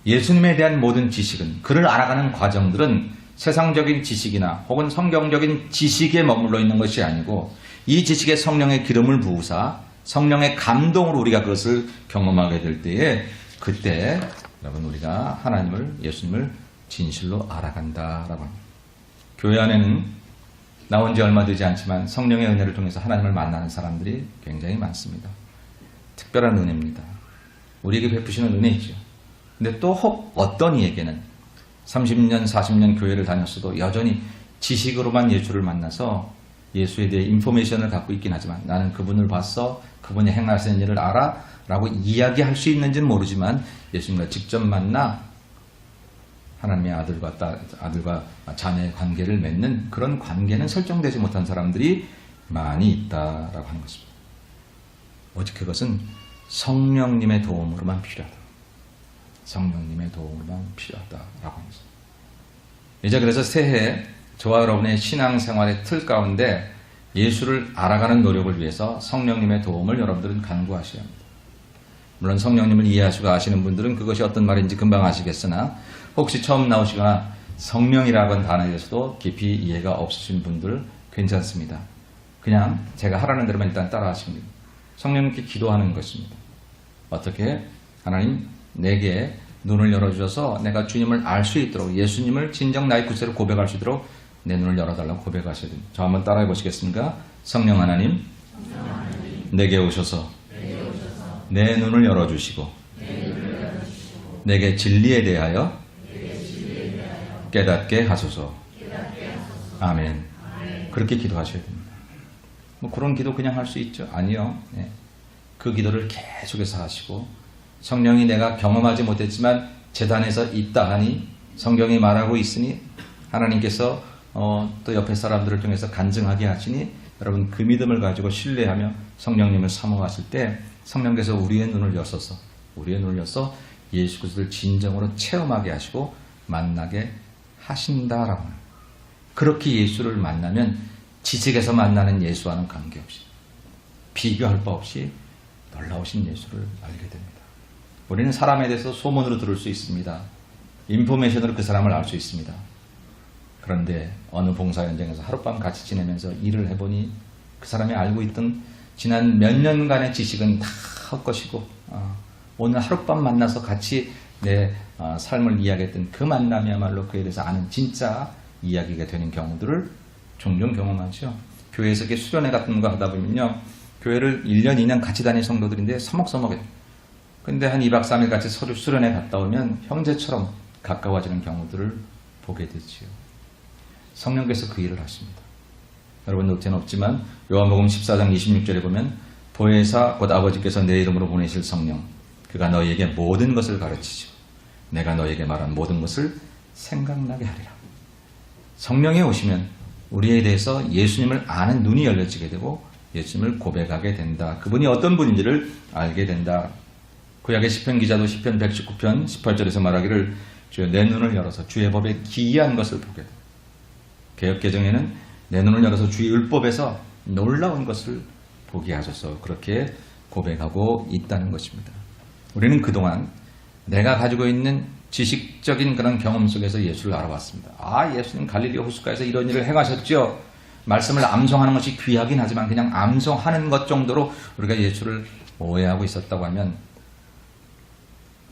A: 예수님에 대한 모든 지식은, 그를 알아가는 과정들은 세상적인 지식이나 혹은 성경적인 지식에 머물러 있는 것이 아니고 이 지식에 성령의 기름을 부으사 성령의 감동으로 우리가 그것을 경험하게 될 때에 그때 여러분 우리가 하나님을, 예수님을 진실로 알아간다라고 합니다. 교회 안에는 나온 지 얼마 되지 않지만 성령의 은혜를 통해서 하나님을 만나는 사람들이 굉장히 많습니다. 특별한 은혜입니다. 우리에게 베푸시는 은혜이죠. 근데 또 혹 어떤 이에게는 30년, 40년 교회를 다녔어도 여전히 지식으로만 예수를 만나서 예수에 대해 인포메이션을 갖고 있긴 하지만 나는 그분을 봤어, 그분이 행하시는 일을 알아 라고 이야기할 수 있는지는 모르지만 예수님과 직접 만나 하나님의 아들과 자녀의 관계를 맺는 그런 관계는 설정되지 못한 사람들이 많이 있다라고 하는 것입니다. 오직 그것은 성령님의 도움으로만 필요하다. 성령님의 도움으로만 필요하다라고 합니다. 이제 그래서 새해 저와 여러분의 신앙생활의 틀 가운데 예수를 알아가는 노력을 위해서 성령님의 도움을 여러분들은 간구하셔야 합니다. 물론 성령님을 이해하시고 아시는 분들은 그것이 어떤 말인지 금방 아시겠으나 혹시 처음 나오시거나 성령이라고 하는 단어에 대해서도 깊이 이해가 없으신 분들 괜찮습니다. 그냥 제가 하라는 대로만 일단 따라 하시면 됩니다. 성령님께 기도하는 것입니다. 어떻게? 하나님 내게 눈을 열어주셔서 내가 주님을 알 수 있도록 예수님을 진정 나의 구세로 고백할 수 있도록 내 눈을 열어달라고 고백하셔야 됩니다. 저 한번 따라해 보시겠습니까? 성령 하나님, 내게 오셔서 내 눈을 열어주시고 내게 진리에 대하여 깨닫게 하소서. 아멘. 그렇게 기도하셔야 됩니다. 뭐 그런 기도 그냥 할 수 있죠? 아니요. 네. 그 기도를 계속해서 하시고 성령이 내가 경험하지 못했지만 재단에서 있다 하니 성경이 말하고 있으니 하나님께서 또 옆에 사람들을 통해서 간증하게 하시니 여러분 그 믿음을 가지고 신뢰하며 성령님을 사모하실 때 성령께서 우리의 눈을 여서 예수 그리스도를 진정으로 체험하게 하시고 만나게 하신다라고 합니다. 그렇게 예수를 만나면 지식에서 만나는 예수와는 관계없이 비교할 바 없이 놀라우신 예수를 알게 됩니다. 우리는 사람에 대해서 소문으로 들을 수 있습니다. 인포메이션으로 그 사람을 알 수 있습니다. 그런데 어느 봉사 현장에서 하룻밤 같이 지내면서 일을 해보니 그 사람이 알고 있던 지난 몇 년간의 지식은 다 헛것이고 오늘 하룻밤 만나서 같이 내 삶을 이야기했던 그 만남이야말로 그에 대해서 아는 진짜 이야기가 되는 경우들을 종종 경험하죠. 교회에서 이렇게 수련회 같은 거 하다 보면요. 교회를 1년, 2년 같이 다니는 성도들인데 서먹서먹해요. 근데 한 2박 3일 같이 서로 수련회 갔다 오면 형제처럼 가까워지는 경우들을 보게 되지요. 성령께서 그 일을 하십니다. 여러분 노트는 없지만 요한복음 14장 26절에 보면 보혜사 곧 아버지께서 내 이름으로 보내실 성령 그가 너희에게 모든 것을 가르치시고 내가 너희에게 말한 모든 것을 생각나게 하리라. 성령이 오시면 우리에 대해서 예수님을 아는 눈이 열려지게 되고 예수님을 고백하게 된다. 그분이 어떤 분인지를 알게 된다. 구약의 시편 기자도 시편 119편 18절에서 말하기를 주여 내 눈을 열어서 주의 법에 기이한 것을 보게 돼. 개역개정에는 내 눈을 열어서 주의 율법에서 놀라운 것을 보게 하소서. 그렇게 고백하고 있다는 것입니다. 우리는 그동안 내가 가지고 있는 지식적인 그런 경험 속에서 예수를 알아봤습니다. 예수님 갈릴리 호숫가에서 이런 일을 행하셨죠. 말씀을 암송하는 것이 귀하긴 하지만 그냥 암송하는 것 정도로 우리가 예수를 오해하고 있었다고 하면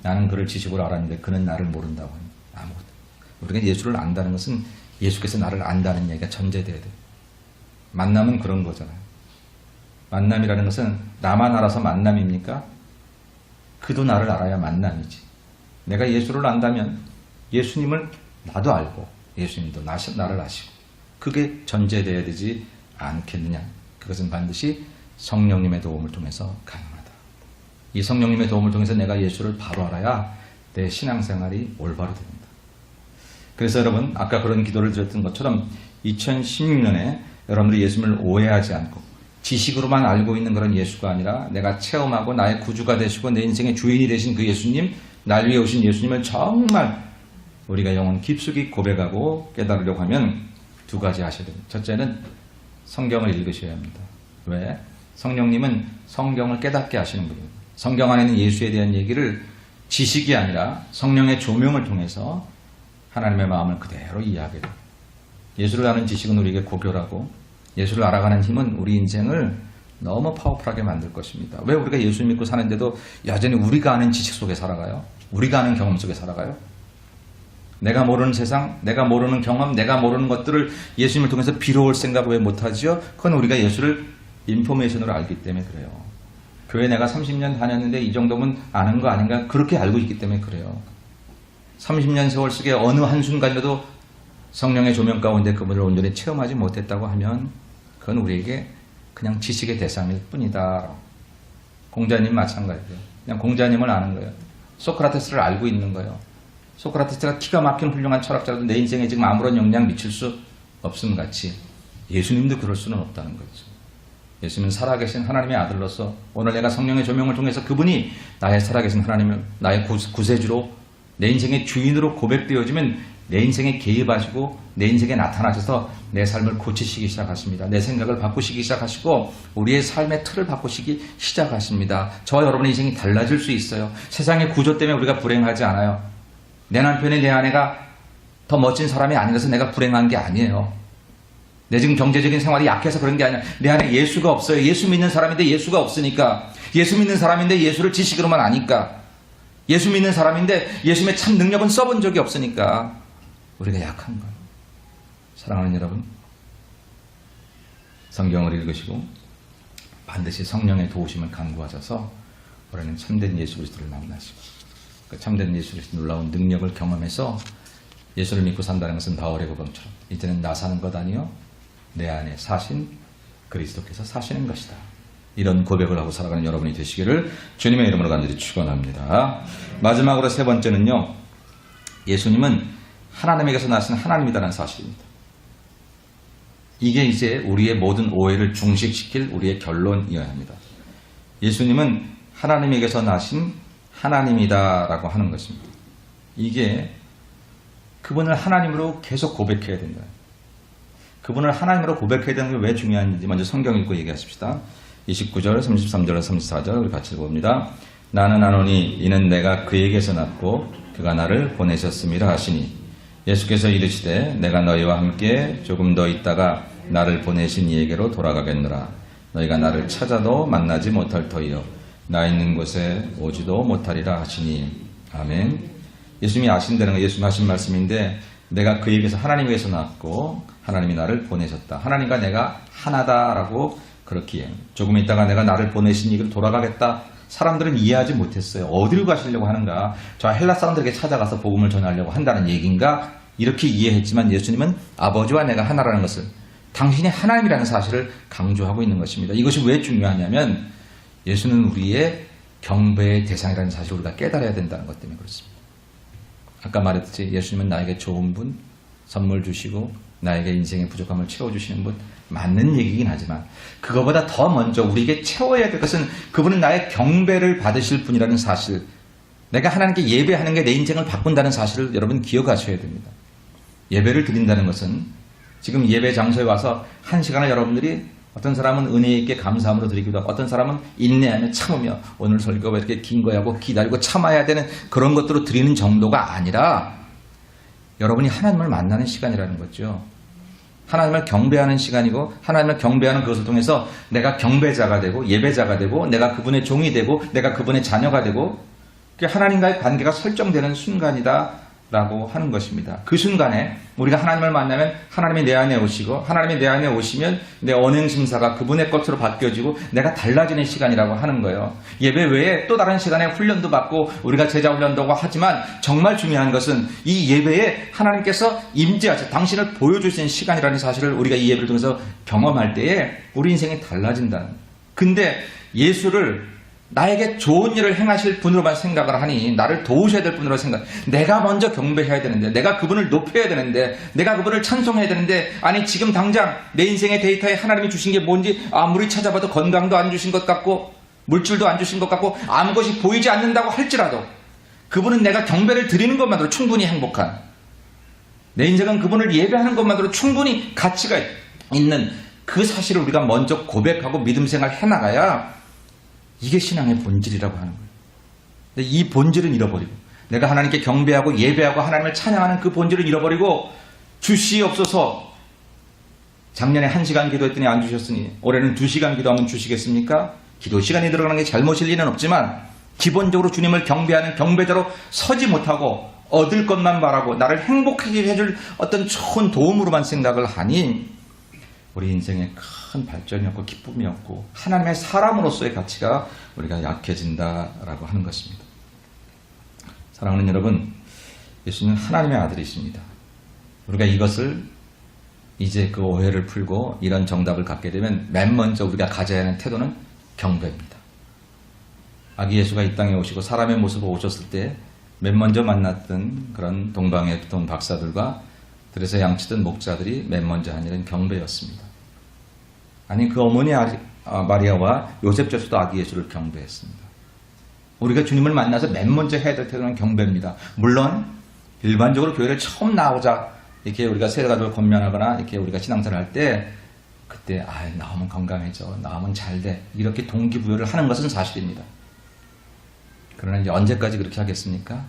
A: 나는 그를 지식으로 알았는데 그는 나를 모른다고 하면 아무것도. 우리가 예수를 안다는 것은 예수께서 나를 안다는 얘기가 전제돼야 돼요. 만남은 그런 거잖아요. 만남이라는 것은 나만 알아서 만남입니까? 그도 나를 알아야 만남이지. 내가 예수를 안다면 예수님을 나도 알고 예수님도 나를 아시고 그게 전제되어야 되지 않겠느냐. 그것은 반드시 성령님의 도움을 통해서 가능하다. 이 성령님의 도움을 통해서 내가 예수를 바로 알아야 내 신앙생활이 올바로 됩니다. 그래서 여러분 아까 그런 기도를 드렸던 것처럼 2016년에 여러분들이 예수님을 오해하지 않고 지식으로만 알고 있는 그런 예수가 아니라 내가 체험하고 나의 구주가 되시고 내 인생의 주인이 되신 그 예수님, 날 위해 오신 예수님을 정말 우리가 영혼 깊숙이 고백하고 깨달으려고 하면 두 가지 하셔야 됩니다. 첫째는 성경을 읽으셔야 합니다. 왜? 성령님은 성경을 깨닫게 하시는 분입니다. 성경 안에 있는 예수에 대한 얘기를 지식이 아니라 성령의 조명을 통해서 하나님의 마음을 그대로 이해하게 됩니다. 예수를 아는 지식은 우리에게 고결하고 예수를 알아가는 힘은 우리 인생을 너무 파워풀하게 만들 것입니다. 왜 우리가 예수 믿고 사는데도 여전히 우리가 아는 지식 속에 살아가요? 우리가 아는 경험 속에 살아가요? 내가 모르는 세상, 내가 모르는 경험, 내가 모르는 것들을 예수님을 통해서 빌어올 생각을 왜 못하지요? 그건 우리가 예수를 인포메이션으로 알기 때문에 그래요. 교회 내가 30년 다녔는데 이 정도면 아는 거 아닌가? 그렇게 알고 있기 때문에 그래요. 30년 세월 속에 어느 한순간이라도 성령의 조명 가운데 그분을 온전히 체험하지 못했다고 하면 그건 우리에게 그냥 지식의 대상일 뿐이다. 공자님 마찬가지예요. 그냥 공자님을 아는 거예요. 소크라테스를 알고 있는 거예요. 소크라테스가 기가 막힌 훌륭한 철학자라도 내 인생에 지금 아무런 영향 미칠 수 없음 같이 예수님도 그럴 수는 없다는 거죠. 예수님은 살아계신 하나님의 아들로서 오늘 내가 성령의 조명을 통해서 그분이 나의 살아계신 하나님을 나의 구세주로 내 인생의 주인으로 고백되어지면 내 인생에 개입하시고 내 인생에 나타나셔서 내 삶을 고치시기 시작하십니다. 내 생각을 바꾸시기 시작하시고 우리의 삶의 틀을 바꾸시기 시작하십니다. 저와 여러분의 인생이 달라질 수 있어요. 세상의 구조 때문에 우리가 불행하지 않아요. 내 남편이 내 아내가 더 멋진 사람이 아니라서 내가 불행한 게 아니에요. 내 지금 경제적인 생활이 약해서 그런 게 아니라 내 안에 예수가 없어요. 예수 믿는 사람인데 예수가 없으니까. 예수 믿는 사람인데 예수를 지식으로만 아니까. 예수 믿는 사람인데 예수님의 참 능력은 써본 적이 없으니까 우리가 약한 거예요. 사랑하는 여러분, 성경을 읽으시고 반드시 성령의 도우심을 간구하셔서 올해는 참된 예수 그리스도를 만나시고 그 참된 예수 그리스도의 놀라운 능력을 경험해서 예수를 믿고 산다는 것은 바울의 고백처럼 이제는 나 사는 것 아니요 내 안에 사신 그리스도께서 사시는 것이다. 이런 고백을 하고 살아가는 여러분이 되시기를 주님의 이름으로 간절히 축원합니다. 마지막으로 세 번째는요. 예수님은 하나님에게서 나신 하나님이라는 사실입니다. 이게 이제 우리의 모든 오해를 중식시킬 우리의 결론이어야 합니다. 예수님은 하나님에게서 나신 하나님이다라고 하는 것입니다. 이게 그분을 하나님으로 계속 고백해야 된다. 그분을 하나님으로 고백해야 되는 게 왜 중요한지 먼저 성경 읽고 얘기하십시다. 29절, 33절, 34절 우리 같이 읽어봅니다. 나는 아노니 이는 내가 그에게서 났고 그가 나를 보내셨음이라 하시니 예수께서 이르시되 내가 너희와 함께 조금 더 있다가 나를 보내신 이에게로 돌아가겠노라. 너희가 나를 찾아도 만나지 못할 터이요 나 있는 곳에 오지도 못하리라 하시니. 아멘. 예수님이 아신다는 거 예수님 하신 말씀인데 내가 그에게서 하나님에게서 났고 하나님이 나를 보내셨다. 하나님과 내가 하나다라고 그렇기에 조금 있다가 내가 나를 보내신 이에게로 돌아가겠다. 사람들은 이해하지 못했어요. 어디로 가시려고 하는가? 저 헬라 사람들에게 찾아가서 복음을 전하려고 한다는 얘기인가? 이렇게 이해했지만 예수님은 아버지와 내가 하나라는 것을 당신이 하나님이라는 사실을 강조하고 있는 것입니다. 이것이 왜 중요하냐면 예수는 우리의 경배의 대상이라는 사실을 우리가 깨달아야 된다는 것 때문에 그렇습니다. 아까 말했듯이 예수님은 나에게 좋은 분, 선물 주시고 나에게 인생의 부족함을 채워주시는 분 맞는 얘기긴 하지만 그거보다 더 먼저 우리에게 채워야 될 것은 그분은 나의 경배를 받으실 분이라는 사실, 내가 하나님께 예배하는 게 내 인생을 바꾼다는 사실을 여러분 기억하셔야 됩니다. 예배를 드린다는 것은 지금 예배 장소에 와서 한 시간을 여러분들이 어떤 사람은 은혜 있게 감사함으로 드리기도 하고 어떤 사람은 인내하며 참으며 오늘 설교가 이렇게 긴 거야고 기다리고 참아야 되는 그런 것들로 드리는 정도가 아니라 여러분이 하나님을 만나는 시간이라는 거죠. 하나님을 경배하는 시간이고 하나님을 경배하는 그것을 통해서 내가 경배자가 되고 예배자가 되고 내가 그분의 종이 되고 내가 그분의 자녀가 되고 하나님과의 관계가 설정되는 순간이다 라고 하는 것입니다. 그 순간에 우리가 하나님을 만나면 하나님이 내 안에 오시고 하나님이 내 안에 오시면 내 언행심사가 그분의 것으로 바뀌어지고 내가 달라지는 시간이라고 하는 거예요. 예배 외에 또 다른 시간에 훈련도 받고 우리가 제자 훈련도 하고 하지만 정말 중요한 것은 이 예배에 하나님께서 임재하셔 당신을 보여주신 시간이라는 사실을 우리가 이 예배를 통해서 경험할 때에 우리 인생이 달라진다는 거예요. 근데 예수를 나에게 좋은 일을 행하실 분으로만 생각을 하니 나를 도우셔야 될 분으로 생각. 내가 먼저 경배해야 되는데 내가 그분을 높여야 되는데 내가 그분을 찬송해야 되는데 아니 지금 당장 내 인생의 데이터에 하나님이 주신 게 뭔지 아무리 찾아봐도 건강도 안 주신 것 같고 물질도 안 주신 것 같고 아무것이 보이지 않는다고 할지라도 그분은 내가 경배를 드리는 것만으로 충분히 행복한 내 인생은 그분을 예배하는 것만으로 충분히 가치가 있는 그 사실을 우리가 먼저 고백하고 믿음 생활 해나가야 이게 신앙의 본질이라고 하는 거예요. 근데 이 본질은 잃어버리고 내가 하나님께 경배하고 예배하고 하나님을 찬양하는 그 본질을 잃어버리고 주시옵소서 작년에 1시간 기도했더니 안 주셨으니 올해는 2시간 기도하면 주시겠습니까? 기도 시간이 들어가는 게 잘못일 리는 없지만 기본적으로 주님을 경배하는 경배자로 서지 못하고 얻을 것만 바라고 나를 행복하게 해줄 어떤 좋은 도움으로만 생각을 하니 우리 인생에 큰 발전이 없고 기쁨이 없고 하나님의 사람으로서의 가치가 우리가 약해진다라고 하는 것입니다. 사랑하는 여러분, 예수님은 하나님의 아들이십니다. 우리가 이것을 이제 그 오해를 풀고 이런 정답을 갖게 되면 맨 먼저 우리가 가져야 하는 태도는 경배입니다. 아기 예수가 이 땅에 오시고 사람의 모습으로 오셨을 때 맨 먼저 만났던 그런 동방의 동 박사들과 들에서 양치던 목자들이 맨 먼저 한 일은 경배였습니다. 아니 그 어머니 마리아와 요셉조차도 아기 예수를 경배했습니다. 우리가 주님을 만나서 맨 먼저 해야 될 태도는 경배입니다. 물론 일반적으로 교회를 처음 나오자 이렇게 우리가 세가족을 권면하거나 이렇게 우리가 신앙생활 할 때 그때 나오면 건강해져, 나오면 잘돼 이렇게 동기부여를 하는 것은 사실입니다. 그러나 이제 언제까지 그렇게 하겠습니까?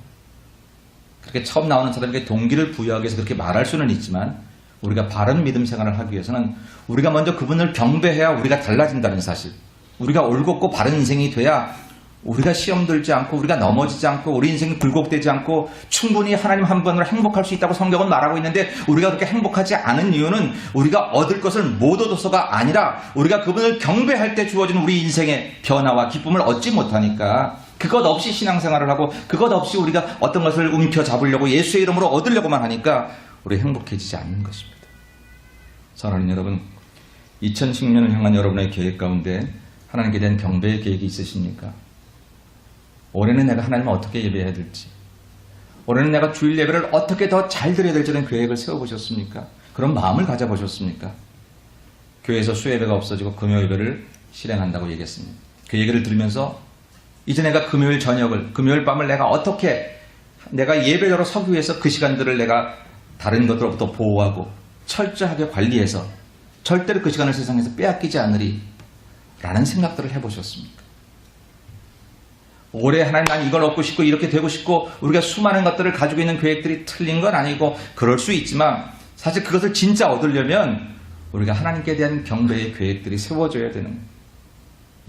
A: 그렇게 처음 나오는 사람에게 동기를 부여하기 위해서 그렇게 말할 수는 있지만 우리가 바른 믿음 생활을 하기 위해서는 우리가 먼저 그분을 경배해야 우리가 달라진다는 사실. 우리가 올곧고 바른 인생이 돼야 우리가 시험 들지 않고 우리가 넘어지지 않고 우리 인생이 굴곡되지 않고 충분히 하나님 한 분으로 행복할 수 있다고 성경은 말하고 있는데 우리가 그렇게 행복하지 않은 이유는 우리가 얻을 것을 못 얻어서가 아니라 우리가 그분을 경배할 때 주어진 우리 인생의 변화와 기쁨을 얻지 못하니까 그것 없이 신앙생활을 하고 그것 없이 우리가 어떤 것을 움켜잡으려고 예수의 이름으로 얻으려고만 하니까 우리 행복해지지 않는 것입니다. 사랑하는 여러분, 2010년을 향한 여러분의 계획 가운데 하나님께 대한 경배의 계획이 있으십니까? 올해는 내가 하나님을 어떻게 예배해야 될지, 올해는 내가 주일 예배를 어떻게 더 잘 드려야 될지는 계획을 세워보셨습니까? 그런 마음을 가져보셨습니까? 교회에서 수예배가 없어지고 금요 예배를 실행한다고 얘기했습니다. 그 얘기를 들으면서 이제 내가 금요일 저녁을, 금요일 밤을 내가 어떻게 내가 예배자로 서기 위해서 그 시간들을 내가 다른 것들로부터 보호하고 철저하게 관리해서 절대로 그 시간을 세상에서 빼앗기지 않으리 라는 생각들을 해보셨습니까? 올해 하나님 난 이걸 얻고 싶고 이렇게 되고 싶고 우리가 수많은 것들을 가지고 있는 계획들이 틀린 건 아니고 그럴 수 있지만 사실 그것을 진짜 얻으려면 우리가 하나님께 대한 경배의 계획들이 세워져야 되는 거예요.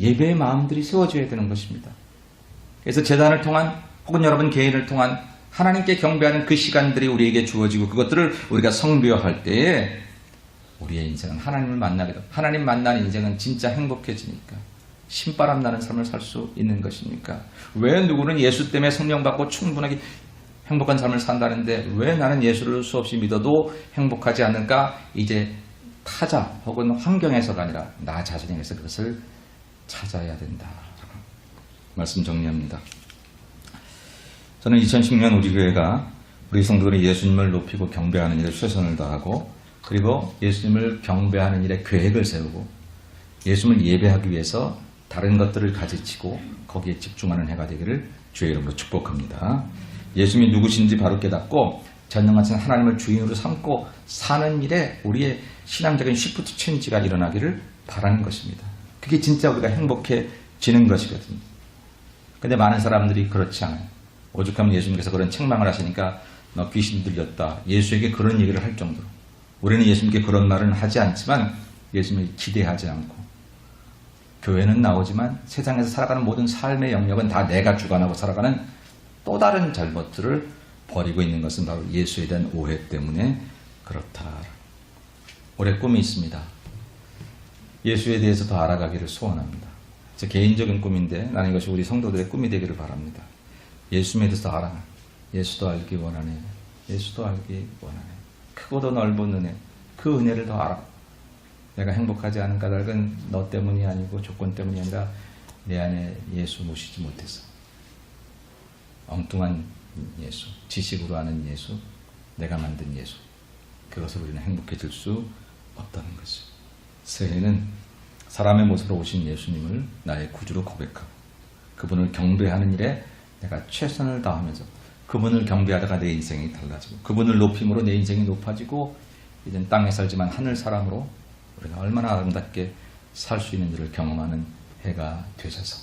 A: 예배의 마음들이 세워져야 되는 것입니다. 그래서 제단을 통한 혹은 여러분 개인을 통한 하나님께 경배하는 그 시간들이 우리에게 주어지고 그것들을 우리가 성묘할 때에 우리의 인생은 하나님을 만나게 되고 하나님 만난 인생은 진짜 행복해지니까 신바람 나는 삶을 살 수 있는 것입니까? 왜 누구는 예수 때문에 성령 받고 충분하게 행복한 삶을 산다는데 왜 나는 예수를 수없이 믿어도 행복하지 않을까? 이제 타자 혹은 환경에서가 아니라 나 자신에게서 그것을 찾아야 된다. 말씀 정리합니다. 저는 2010년 우리 교회가 우리 성도들이 예수님을 높이고 경배하는 일에 최선을 다하고 그리고 예수님을 경배하는 일에 계획을 세우고 예수님을 예배하기 위해서 다른 것들을 가지치고 거기에 집중하는 해가 되기를 주의 이름으로 축복합니다. 예수님이 누구신지 바로 깨닫고 전능하신 하나님을 주인으로 삼고 사는 일에 우리의 신앙적인 시프트 체인지가 일어나기를 바라는 것입니다. 그게 진짜 우리가 행복해지는 것이거든요. 근데 많은 사람들이 그렇지 않아요. 오죽하면 예수님께서 그런 책망을 하시니까 너 귀신 들렸다. 예수에게 그런 얘기를 할 정도로. 우리는 예수님께 그런 말은 하지 않지만 예수님을 기대하지 않고 교회는 나오지만 세상에서 살아가는 모든 삶의 영역은 다 내가 주관하고 살아가는 또 다른 잘못들을 버리고 있는 것은 바로 예수에 대한 오해 때문에 그렇다. 올해 꿈이 있습니다. 예수에 대해서 더 알아가기를 소원합니다. 제 개인적인 꿈인데 나는 이것이 우리 성도들의 꿈이 되기를 바랍니다. 예수에 대해서 더 알아. 예수도 알기 원하네. 예수도 알기 원하네. 크고 더 넓은 은혜. 그 은혜를 더 알아. 내가 행복하지 않은 까닭은 너 때문이 아니고 조건 때문이 아니라 내 안에 예수 모시지 못해서. 엉뚱한 예수, 지식으로 아는 예수, 내가 만든 예수. 그것으로 우리는 행복해질 수 없다는 것이죠. 새해는 사람의 모습으로 오신 예수님을 나의 구주로 고백하고 그분을 경배하는 일에 내가 최선을 다하면서 그분을 경배하다가 내 인생이 달라지고 그분을 높임으로 내 인생이 높아지고 이젠 땅에 살지만 하늘 사람으로 우리가 얼마나 아름답게 살 수 있는지를 경험하는 해가 되셔서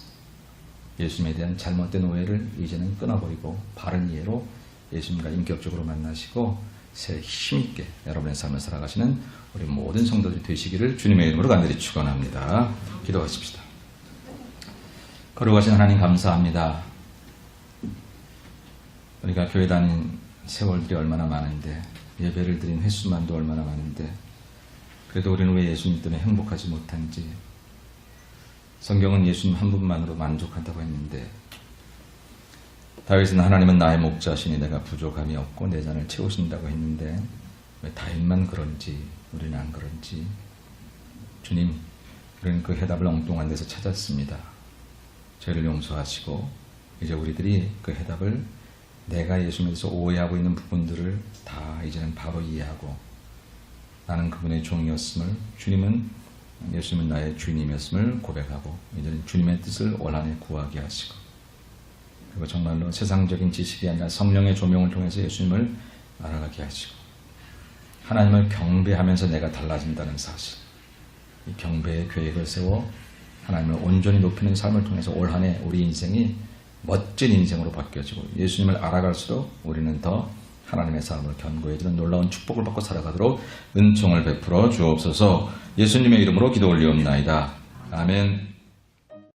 A: 예수님에 대한 잘못된 오해를 이제는 끊어버리고 바른 이해로 예수님과 인격적으로 만나시고 새 힘있게 여러분의 삶을 살아가시는 우리 모든 성도들이 되시기를 주님의 이름으로 간절히 축원합니다. 기도하십시다. 거룩하신 하나님 감사합니다. 우리가 교회 다닌 세월들이 얼마나 많은데 예배를 드린 횟수만도 얼마나 많은데 그래도 우리는 왜 예수님 때문에 행복하지 못한지. 성경은 예수님 한 분만으로 만족한다고 했는데 다윗은 하나님은 나의 목자시니 내가 부족함이 없고 내 잔을 채우신다고 했는데 왜 다윗만 그런지 우리는 안 그런지. 주님, 우리는 그 해답을 엉뚱한 데서 찾았습니다. 죄를 용서하시고 이제 우리들이 그 해답을 내가 예수님에 대해서 오해하고 있는 부분들을 다 이제는 바로 이해하고 나는 그분의 종이었음을, 예수님은 나의 주님이었음을 고백하고 이제는 주님의 뜻을 올 한 해 구하게 하시고 그리고 정말로 세상적인 지식이 아니라 성령의 조명을 통해서 예수님을 알아가게 하시고 하나님을 경배하면서 내가 달라진다는 사실, 이 경배의 계획을 세워 하나님을 온전히 높이는 삶을 통해서 올 한 해 우리 인생이 멋진 인생으로 바뀌어지고 예수님을 알아갈수록 우리는 더 하나님의 삶을 견고해지는 놀라운 축복을 받고 살아가도록 은총을 베풀어 주옵소서. 예수님의 이름으로 기도 올리옵나이다. 아멘.